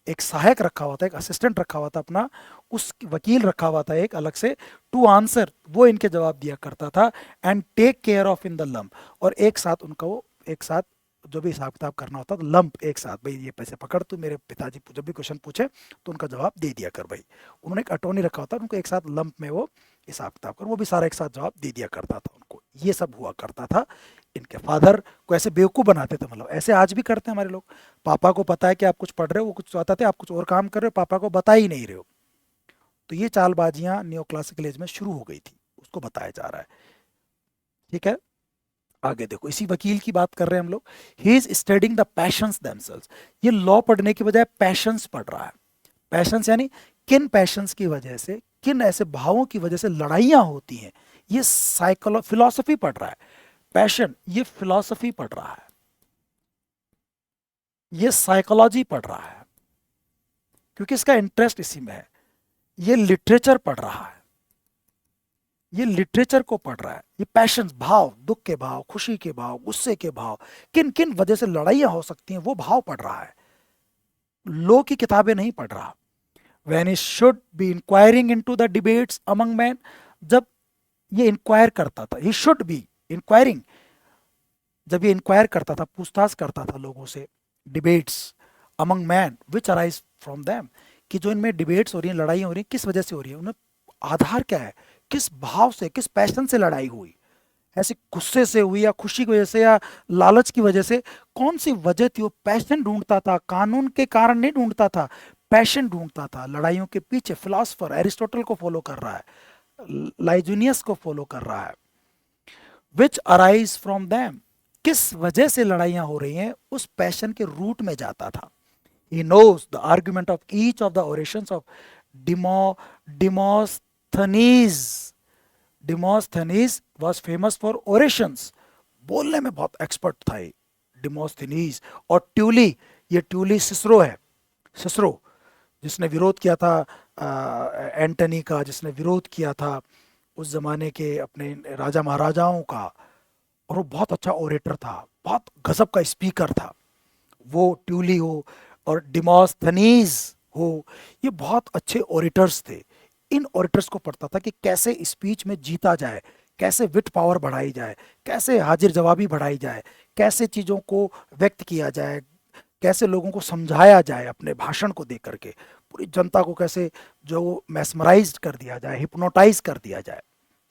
एक सहायक रखा हुआ था, एक असिस्टेंट रखा हुआ था अपना, उस वकील रखा हुआ था एक अलग से, टू आंसर, वो इनके जवाब दिया करता था, and take care of in the lump, और एक साथ उनका वो एक साथ जो भी हिसाब किताब करना होता था, लंप एक साथ, भाई ये पैसे पकड़, तू मेरे पिताजी जब भी क्वेश्चन पूछे तो उनका जवाब दे दिया कर भाई। उन्होंने एक अटॉर्नी रखा होता, उनको एक साथ लंप में वो हिसाब किताब कर, वो भी सारा एक साथ जवाब दे दिया करता था उनको। ये सब हुआ करता था। इनके फादर को ऐसे बेवकूफ़ बनाते थे, मतलब ऐसे आज भी करते हैं हमारे लोग। पापा को पता है कि आप कुछ पढ़ रहे हो, वो कुछ चाहते थे, आप कुछ और काम कर रहे हो, पापा को बता ही नहीं रहे हो। तो ये चालबाजियां न्यो क्लासिकल एज में शुरू हो गई थी, उसको बताया जा रहा है। ठीक है, आगे देखो, इसी वकील की बात कर रहे हैं हम लोग। He is studying the patience themselves. ये लॉ पढ़ने की बजाय पैशंस पढ़ रहा है। पैशंस यानी किन पैशंस की वजह से, किन ऐसे भावों की वजह से लड़ाइयां होती हैं, ये फिलॉसफी पढ़ रहा है। पैशन, ये फिलॉसफी पढ़ रहा है, ये साइकोलॉजी पढ़ रहा है, क्योंकि इसका इंटरेस्ट इसी में है। ये लिटरेचर पढ़ रहा है, ये लिटरेचर को पढ़ रहा है। ये पैशन, भाव, दुख के भाव, खुशी के भाव, गुस्से के भाव, किन किन वजह से लड़ाइयां हो सकती हैं, वो भाव पढ़ रहा है। लॉ की किताबें नहीं पढ़ रहा। When he should be inquiring into the debates among men, जब ये इंक्वायर करता था, he should be inquiring, जब ये इंक्वायर करता था, पूछताछ करता था लोगों से, debates among man which arise from them, कि जो इनमें डिबेट्स हो रही हैं, लड़ाइयाँ हो रही हैं, किस वजह से हो रही है, उन्हें आधार क्या है, किस भाव से, किस पैशन से लड़ाई हुई, ऐसे गुस्से से हुई, या खुशी की वजह से, या लालच की वजह से, कौन सी वजह थी। वो पैशन ढूंढता था, कानून के कारण नहीं ढूंढता था, पैशन ढूंढता था लड़ाइयों के पीछे। फिलोसफर एरिस्टोटल को फॉलो कर रहा है, लाइजुनियस को फॉलो कर रहा है। विच अराइज फ्रॉम देम, किस वजह से लड़ाइयां हो रही हैं, उस पैशन के रूट में जाता था। He knows the argument of each of the orations of Demosthenes. Demosthenes was famous for orations, बोलने में बहुत एक्सपर्ट था ये डिमोस्थनीज। और ट्यूली, ये ट्यूली सिसरो है, सिसरो जिसने विरोध किया था एंटनी का, जिसने विरोध किया था उस जमाने के अपने राजा महाराजाओं का, और वो बहुत अच्छा ओरेटर था, बहुत गजब का स्पीकर था। वो ट्यूली हो और डिमोस्थनीज हो, ये बहुत अच्छे ओरेटर्स थे। इन ओरेटर्स को पढ़ता था कि कैसे स्पीच में जीता जाए, कैसे विट पावर बढ़ाई जाए, कैसे हाजिर जवाबी बढ़ाई जाए, कैसे चीज़ों को व्यक्त किया जाए, कैसे लोगों को समझाया जाए अपने भाषण को दे करके, पूरी जनता को कैसे जो मैस्मराइज कर दिया जाए, हिप्नोटाइज कर दिया जाए।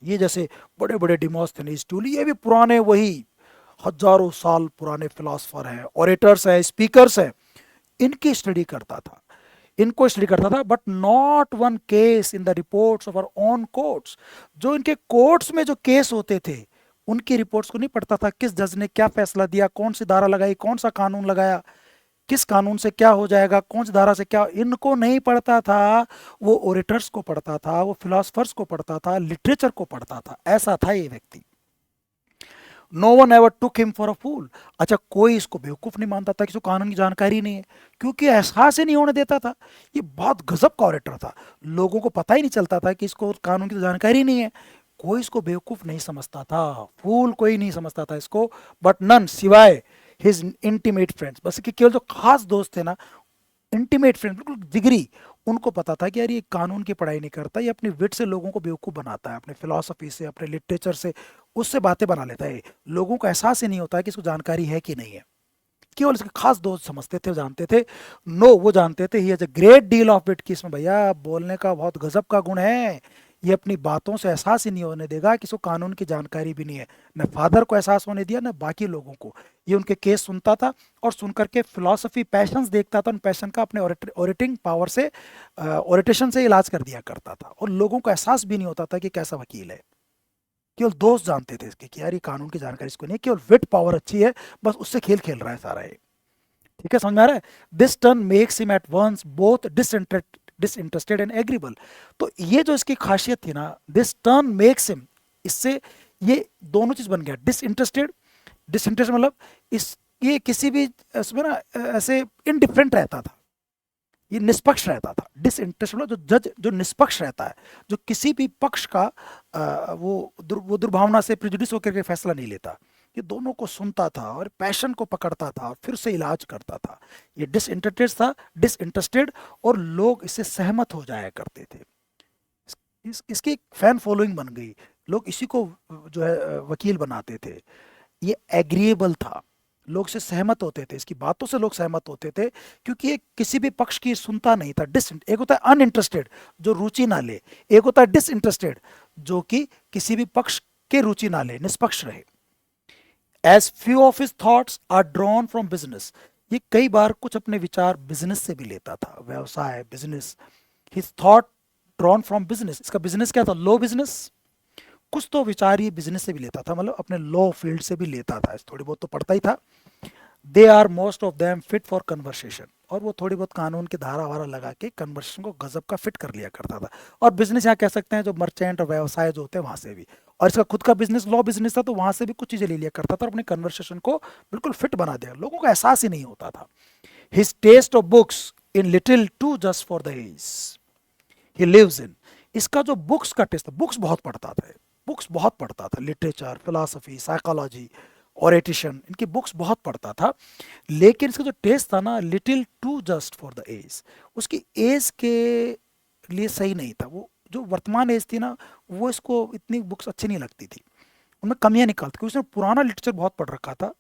ये जैसे बड़े बड़े डिमोस्थेनीज, टूली, ये भी पुराने वही हजारों साल पुराने फिलोसफर हैं, ओरेटर्स हैं, स्पीकर्स हैं। इनकी स्टडी करता था, इनको स्टडी करता था, but not one case in the reports of our own courts. जो इनके कोर्ट्स में जो केस होते थे, उनकी रिपोर्ट्स को नहीं पढ़ता था, किस जज ने क्या फैसला दिया, कौन सी धारा लगाई, कौन सा कानून लगाया, किस कानून से क्या हो जाएगा, कौन सी धारा से क्या, इनको नहीं पढ़ता था। वो ओरेटर्स को पढ़ता था, वो फिलोसफर्स को पढ़ता था, लिटरेचर को पढ़ता था। ऐसा था ये व्यक्ति। No one ever took him for a fool. अच्छा, कोई इसको बेवकूफ नहीं मानता था, किसी को कानून की जानकारी नहीं है, क्योंकि एहसास ही नहीं होने देता था। ये बहुत गजब का ऑरेटर था, लोगों को पता ही नहीं चलता था कि इसको कानून की तो जानकारी नहीं है। कोई इसको बेवकूफ नहीं समझता था, फूल कोई नहीं समझता था इसको, बट नन सिवाय हिज इंटीमेट फ्रेंड्स, बस कि केवल जो खास दोस्त थे ना, इंटीमेट फ्रेंड, बिल्कुल जिगरी, उनको पता था कि यार ये कानून की पढ़ाई नहीं करता, ये अपनी विट से लोगों को बेवकूफ बनाता है, अपने फिलोसफी से, अपने लिटरेचर से, उससे बातें बना लेता है, लोगों को एहसास ही नहीं होता है कि इसको जानकारी है कि नहीं है। केवल इसके खास दोस्त समझते थे, जानते थे। नो, वो जानते थे he has a great deal of wit, कि इसमें भैया बोलने का बहुत गजब का गुण है, ये अपनी बातों से एहसास ही नहीं होने देगा कि इसको कानून की जानकारी भी नहीं है। न फादर को एहसास होने दिया, न बाकी लोगों को। ये उनके केस सुनता था और सुन करके फिलोसफी पैशंस देखता था, उन पैशन का अपने ओरेटिंग पावर से, ओरेटेशन से इलाज कर दिया करता था, और लोगों को एहसास भी नहीं होता था कि कैसा वकील है। केवल दोस्त जानते थे इसके कि यार ये कानून की जानकारी इसको नहीं है, केवल विट पावर अच्छी है, बस उससे खेल खेल रहा है सारा ये। ठीक है, समझ में आ रहा है? This turn makes him at once both disinterested and agreeable. तो ये जो इसकी खासियत थी ना, दिस टर्न मेक्स हिम, इससे ये दोनों चीज बन गया, डिसइंटरेस्टेड। डिसइंटरेस्ट मतलब इस, ये किसी भी इसमें ना ऐसे इनडिफरेंट रहता था, ये निष्पक्ष रहता था। डिसइंटरेस्ट मतलब जो जज जो निष्पक्ष रहता है, जो किसी भी पक्ष का वो दुर्भावना से प्रेजुडिस होकर के फैसला नहीं लेता, ये दोनों को सुनता था और पैशन को पकड़ता था और फिर से इलाज करता था। ये डिसइंटरेस्टेड था, डिसइंटरेस्टेड, और लोग इससे सहमत हो जाया करते थे। इसकी एक फैन फॉलोइंग बन गई, लोग इसी को जो है वकील बनाते थे। ये एग्रीएबल था, लोग से सहमत होते थे, इसकी बातों से लोग सहमत होते थे, क्योंकि ये किसी भी पक्ष की सुनता नहीं था। डिस एक होता है अनइंटरेस्टेड, जो रुचि ना ले, एक होता है डिसइंटरेस्टेड, जो कि किसी भी पक्ष के रुचि ना ले, निष्पक्ष रहे। As few of his thoughts are drawn from business, ये कई बार कुछ अपने विचार बिजनेस से भी लेता था, व्यवसाय, business. His thought drawn from business, इसका बिजनेस क्या था? लो बिजनेस। कुछ तो विचार ये बिजनेस से भी लेता था, मतलब अपने लॉ फील्ड से भी लेता था, थोड़ी बहुत तो पढ़ता ही था। They are most of them fit for conversation, और वो थोड़ी बहुत कानून की धारा वारा लगा के कन्वर्सेशन को गजब का फिट कर लिया करता था। और बिजनेस यहाँ कह सकते हैं जो मर्चेंट और व्यवसाय जो होते हैं वहां से भी, और इसका खुद का बिजनेस लॉ बिजनेस था, तो वहां से भी कुछ चीजें ले लिया करता था और अपने कन्वर्सेशन को बिल्कुल फिट बना दिया, लोगों को एहसास ही नहीं होता था। His taste of books in little too just for the age he lives in, इसका जो बुक्स का टेस्ट था, बुक्स बहुत पढ़ता था, बुक्स बहुत पढ़ता था, लिटरेचर, फिलोसफी, साइकोलॉजी, ओरेटिशन, इनकी बुक्स बहुत पढ़ता था। लेकिन इसका जो टेस्ट था ना, little too just for the age, उसकी एज के लिए सही नहीं था। वो जो वर्तमान एज थी ना, वो इसको इतनी बुक्स अच्छी नहीं लगती थी, उनमें कमियां निकालती, क्योंकि उसने पुराना लिटरेचर बहुत पढ़ रखा था।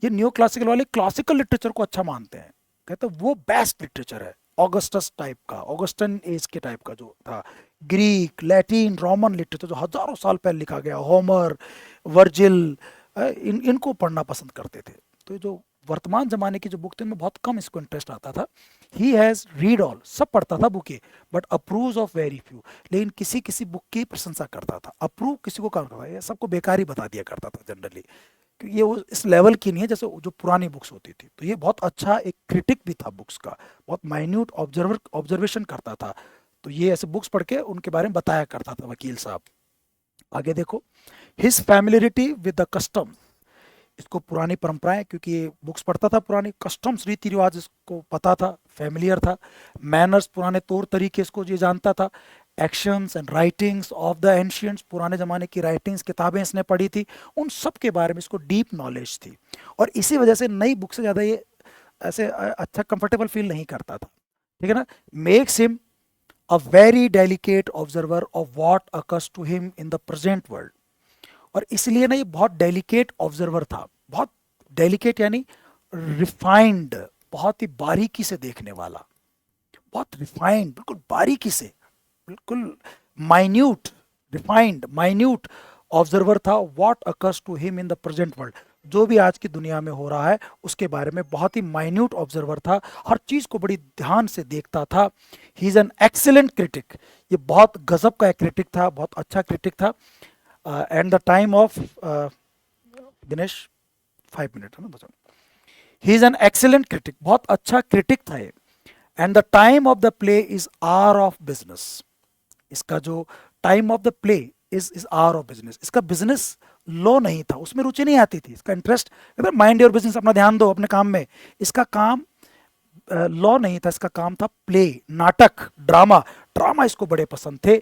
ये न्यू क्लासिकल वाले क्लासिकल लिटरेचर को अच्छा मानते हैं, कहते हैं वो बेस्ट लिटरेचर है, ऑगस्टस टाइप का, ऑगस्टन एज के टाइप का जो था, ग्रीक, लैटिन, रोमन लिटरेचर जो हजारों साल पहले लिखा गया, होमर, वर्जिल, इनको पढ़ना पसंद करते थे। तो जो वर्तमान जमाने की जो बुक थी, इनमें बहुत कम इसको इंटरेस्ट आता था। ही हैज रीड ऑल, सब पढ़ता था बुकें, but approve of very few, लेकिन किसी किसी बुक की प्रशंसा करता था, अप्रूव किसी को करता था, ये सबको बेकार ही बता दिया करता था जनरली, क्योंकि ये वो इस लेवल की नहीं है जैसे जो पुरानी बुक्स होती थी। तो ये बहुत अच्छा एक क्रिटिक भी था बुक्स का, बहुत माइन्यूट ऑब्जर्वेशन करता था। तो ये ऐसे बुक्स पढ़ के उनके बारे में बताया करता था वकील साहब। आगे देखो, his familiarity with the custom, इसको पुरानी परंपराएं, क्योंकि ये बुक्स पढ़ता था, पुरानी कस्टम्स, रीति रिवाज इसको पता था, फैमिलियर था। मैनर्स, पुराने तौर तरीके इसको ये जानता था। Actions and writings of the ancients, पुराने जमाने की राइटिंग्स, किताबें इसने पढ़ी थी, उन सब के बारे में इसको डीप नॉलेज थी। और इसी वजह से नई बुक से ज़्यादा ये ऐसे अच्छा कंफर्टेबल फील नहीं करता था। ठीक है ना? Makes him a very delicate observer of what occurs to him in the present world, और इसलिए ना ये बहुत डेलिकेट ऑब्जर्वर था, बहुत डेलिकेट यानी रिफाइंड, बहुत ही बारीकी से देखने वाला, बहुत रिफाइंड, बिल्कुल बारीकी से, बिल्कुल माइन्यूट, रिफाइंड माइन्यूट ऑब्जर्वर था। What occurs to him in the present world, जो भी आज की दुनिया में हो रहा है उसके बारे में बहुत ही माइन्यूट ऑब्जर्वर था, हर चीज को बड़ी ध्यान से देखता था। He is an excellent critic, ये बहुत गजब का एक क्रिटिक था, बहुत अच्छा क्रिटिक था। And the time of Dinesh 5 minute है ना बचा। He is an excellent critic, बहुत अच्छा क्रिटिक था ये। And the time of the play is hour of business, इसका जो time of the play is hour of business, इसका बिजनेस लो नहीं था, उसमें रुचि नहीं आती थी, इसका इंटरेस्ट, माइंड योर बिजनेस, अपना ध्यान दो अपने काम में, इसका काम लॉ नहीं था, इसका काम था प्ले, नाटक, ड्रामा, ड्रामा इसको बड़े पसंद थे।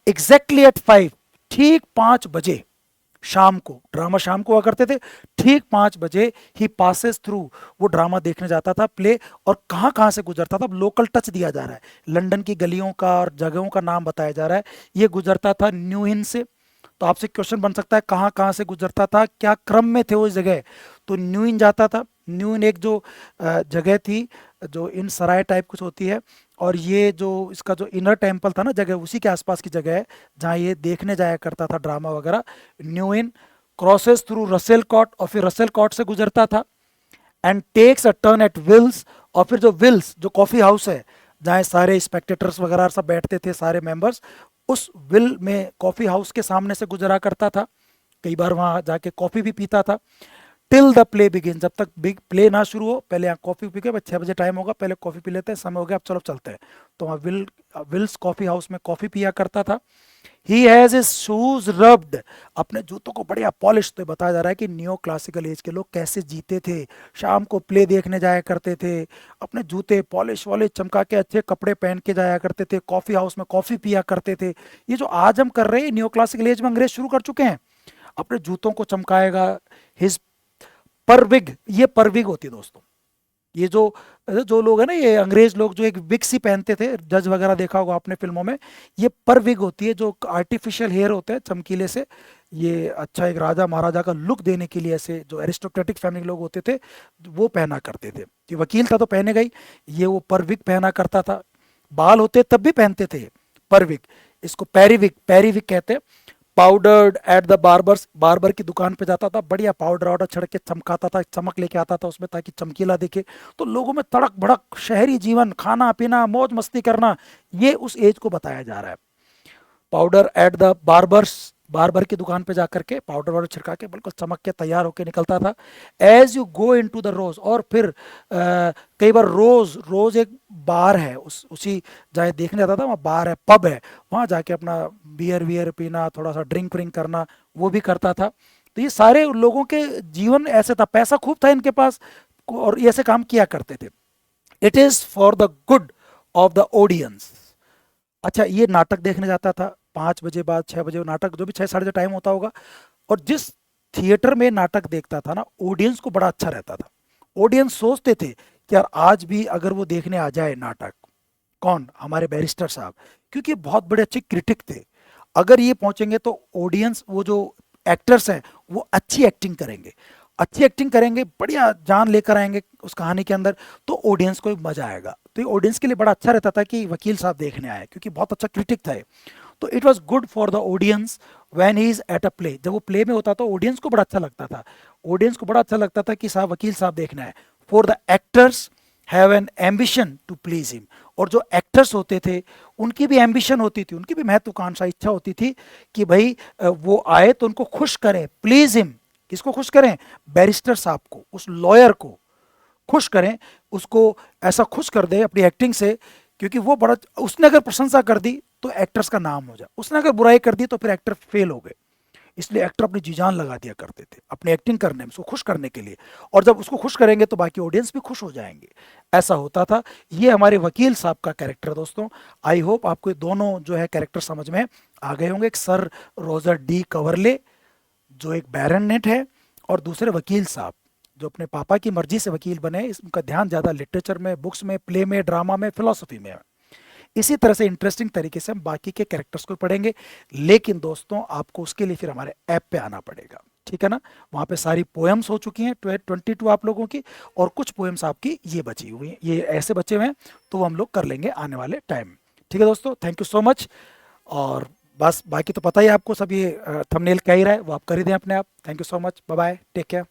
एग्जैक्टली एट 5, ठीक 5 बजे शाम को, ड्रामा शाम को हुआ करते थे, ठीक 5 बजे ही पासेस थ्रू, वो ड्रामा देखने जाता था प्ले। और कहाँ कहाँ से गुजरता था, अब लोकल टच दिया जा रहा है, लंदन की गलियों का और जगहों का नाम बताया जा रहा है। ये गुजरता था न्यू इन से। तो आपसे क्वेश्चन बन सकता है कहाँ कहाँ से गुजरता था, क्या क्रम में थे उस जगह। तो न्यू इन जाता था। न्यू इन एक जो जगह थी, जो इन सराय टाइप कुछ होती है, और ये जो इसका जो इनर टेम्पल था ना जगह, उसी के आसपास की जगह है जहाँ ये देखने जाया करता था ड्रामा वगैरह। New Inn crosses through Russell Court, और फिर रसेल कॉट से गुजरता था, and takes a turn at Will's. और फिर जो विल्स, जो कॉफी हाउस है जहाँ सारे स्पेक्टेटर्स वगैरह सब बैठते थे, सारे मेंबर्स, उस विल में कॉफी हाउस के सामने से गुजरा करता था। कई बार वहां जाके कॉफी भी पीता था। टिल द प्ले बिगिन, जब तक बिग प्ले ना शुरू हो, पहले यहाँ कॉफी पी के, 6 बजे टाइम होगा, पहले कॉफी पी लेते हैं, समय हो गया अब चलो चलते हैं। तो वहाँ विल्स कॉफी हाउस में कॉफी पिया करता था। He has his shoes rubbed, अपने जूतों को बढ़िया पॉलिश। तो बताया जा रहा है कि नियो क्लासिकल एज के लोग कैसे जीते थे, शाम को प्ले देखने जाया करते थे, अपने जूते पॉलिश वॉलिश चमका के अच्छे कपड़े पहन के जाया करते थे, कॉफी हाउस में कॉफी पिया करते थे। ये जो आज हम कर रहे हैं नियो क्लासिकल एज में अंग्रेज शुरू कर चुके हैं, अपने जूतों को चमकाएगा। हिज परविग, ये परविग होती है दोस्तों, ये जो जो लोग है ना, ये अंग्रेज लोग जो एक विग सी पहनते थे, जज वगैरह देखा होगा आपने फिल्मों में, ये पर विग होती है, जो आर्टिफिशियल हेयर होते हैं चमकीले से। ये अच्छा एक राजा महाराजा का लुक देने के लिए, ऐसे जो एरिस्टोक्रेटिक फैमिली लोग होते थे वो पहना करते थे। कि वकील था तो पहने गई, ये वो पर विग पहना करता था। बाल होते तब भी पहनते थे पर विग, इसको पेरीविग, पेरीविग कहते हैं। Powdered at the barbers, barber की दुकान पे जाता था, बढ़िया पाउडर वाउडर छिड़क के चमकाता था, चमक लेके आता था उसमें ताकि चमकीला दिखे। तो लोगों में तड़क भड़क शहरी जीवन, खाना पीना मौज मस्ती करना, ये उस एज को बताया जा रहा है। Powder at the barbers, barber की दुकान पे जाकर के पाउडर वाउडर छिड़का के बिल्कुल चमक के तैयार होके निकलता था। As you go into the Rose, और फिर कई बार रोज, रोज एक बार है उसी जहाँ देखने जाता था, वहाँ बार है, पब है, वहाँ जाके अपना बियर वियर पीना, थोड़ा सा ड्रिंक व्रिंक करना, वो भी करता था। तो ये सारे लोगों के जीवन ऐसे था, पैसा खूब था इनके पास, और ये ऐसे काम किया करते थे। It is for the good of the audience. अच्छा, ये नाटक देखने जाता था 5 बजे बाद, 6 बजे नाटक, जो भी 6 साढ़े टाइम होता होगा। और जिस थिएटर में नाटक देखता था ना, ऑडियंस को बड़ा अच्छा रहता था। ऑडियंस सोचते थे कि यार आज भी अगर वो देखने आ जाए नाटक, कौन, हमारे बैरिस्टर साहब, क्योंकि बहुत बड़े अच्छे क्रिटिक थे। अगर ये पहुंचेंगे तो ऑडियंस, वो जो एक्टर्स हैं वो अच्छी एक्टिंग करेंगे, अच्छी एक्टिंग करेंगे, बढ़िया जान लेकर आएंगे उस कहानी के अंदर, तो ऑडियंस को भी मजा आएगा। तो ये ऑडियंस के लिए बड़ा अच्छा रहता था कि वकील साहब देखने आए, क्योंकि बहुत अच्छा क्रिटिक था ये। तो it was good for the audience when he is at a play, जब वो प्ले में होता तो ऑडियंस को बड़ा अच्छा लगता था, ऑडियंस को बड़ा अच्छा लगता था कि साहब वकील साहब देखना है। For the actors have an ambition to please him, और जो एक्टर्स होते थे उनकी भी एम्बिशन होती थी, उनकी भी महत्वाकांक्षा, इच्छा होती थी कि भाई वो आए तो उनको खुश करें, प्लीज हिम। किसको खुश करें, बैरिस्टर साहब को, उस लॉयर को खुश करें, उसको ऐसा खुश कर दे अपनी एक्टिंग से, क्योंकि वो बड़ा, उसने अगर प्रशंसा कर दी तो एक्टर्स का नाम हो जाए, उसने अगर बुराई कर दी तो फिर एक्टर फेल हो गए। इसलिए एक्टर अपनी जी जान लगा दिया करते थे अपनी एक्टिंग करने में, उसको खुश करने के लिए। और जब उसको खुश करेंगे तो बाकी ऑडियंस भी खुश हो जाएंगे, ऐसा होता था। ये हमारे वकील साहब का कैरेक्टर है दोस्तों। आई होप आपको दोनों जो है कैरेक्टर समझ में आ गए होंगे। एक सर रोजर डी कवरले जो एक बैरनेट है, और दूसरे वकील साहब जो अपने पापा की मर्जी से वकील बने, इसका ध्यान ज़्यादा लिटरेचर में, बुक्स में, प्ले में, ड्रामा में, फिलोसफी में है। इसी तरह से इंटरेस्टिंग तरीके से हम बाकी के कैरेक्टर्स को पढ़ेंगे, लेकिन दोस्तों आपको उसके लिए फिर हमारे ऐप पे आना पड़ेगा, ठीक है ना। वहाँ पे सारी पोएम्स हो चुकी हैं 22 आप लोगों की, और कुछ पोएम्स आपकी ये बची हुई हैं, ये ऐसे बचे हुए हैं, तो वो हम लोग कर लेंगे आने वाले टाइम। ठीक है दोस्तों, थैंक यू सो मच। और बस बाकी तो पता ही है आपको, सब ये थंबनेल कह ही रहा है, वो आप कर ही दें अपने आप। Thank you so much, bye bye, take care.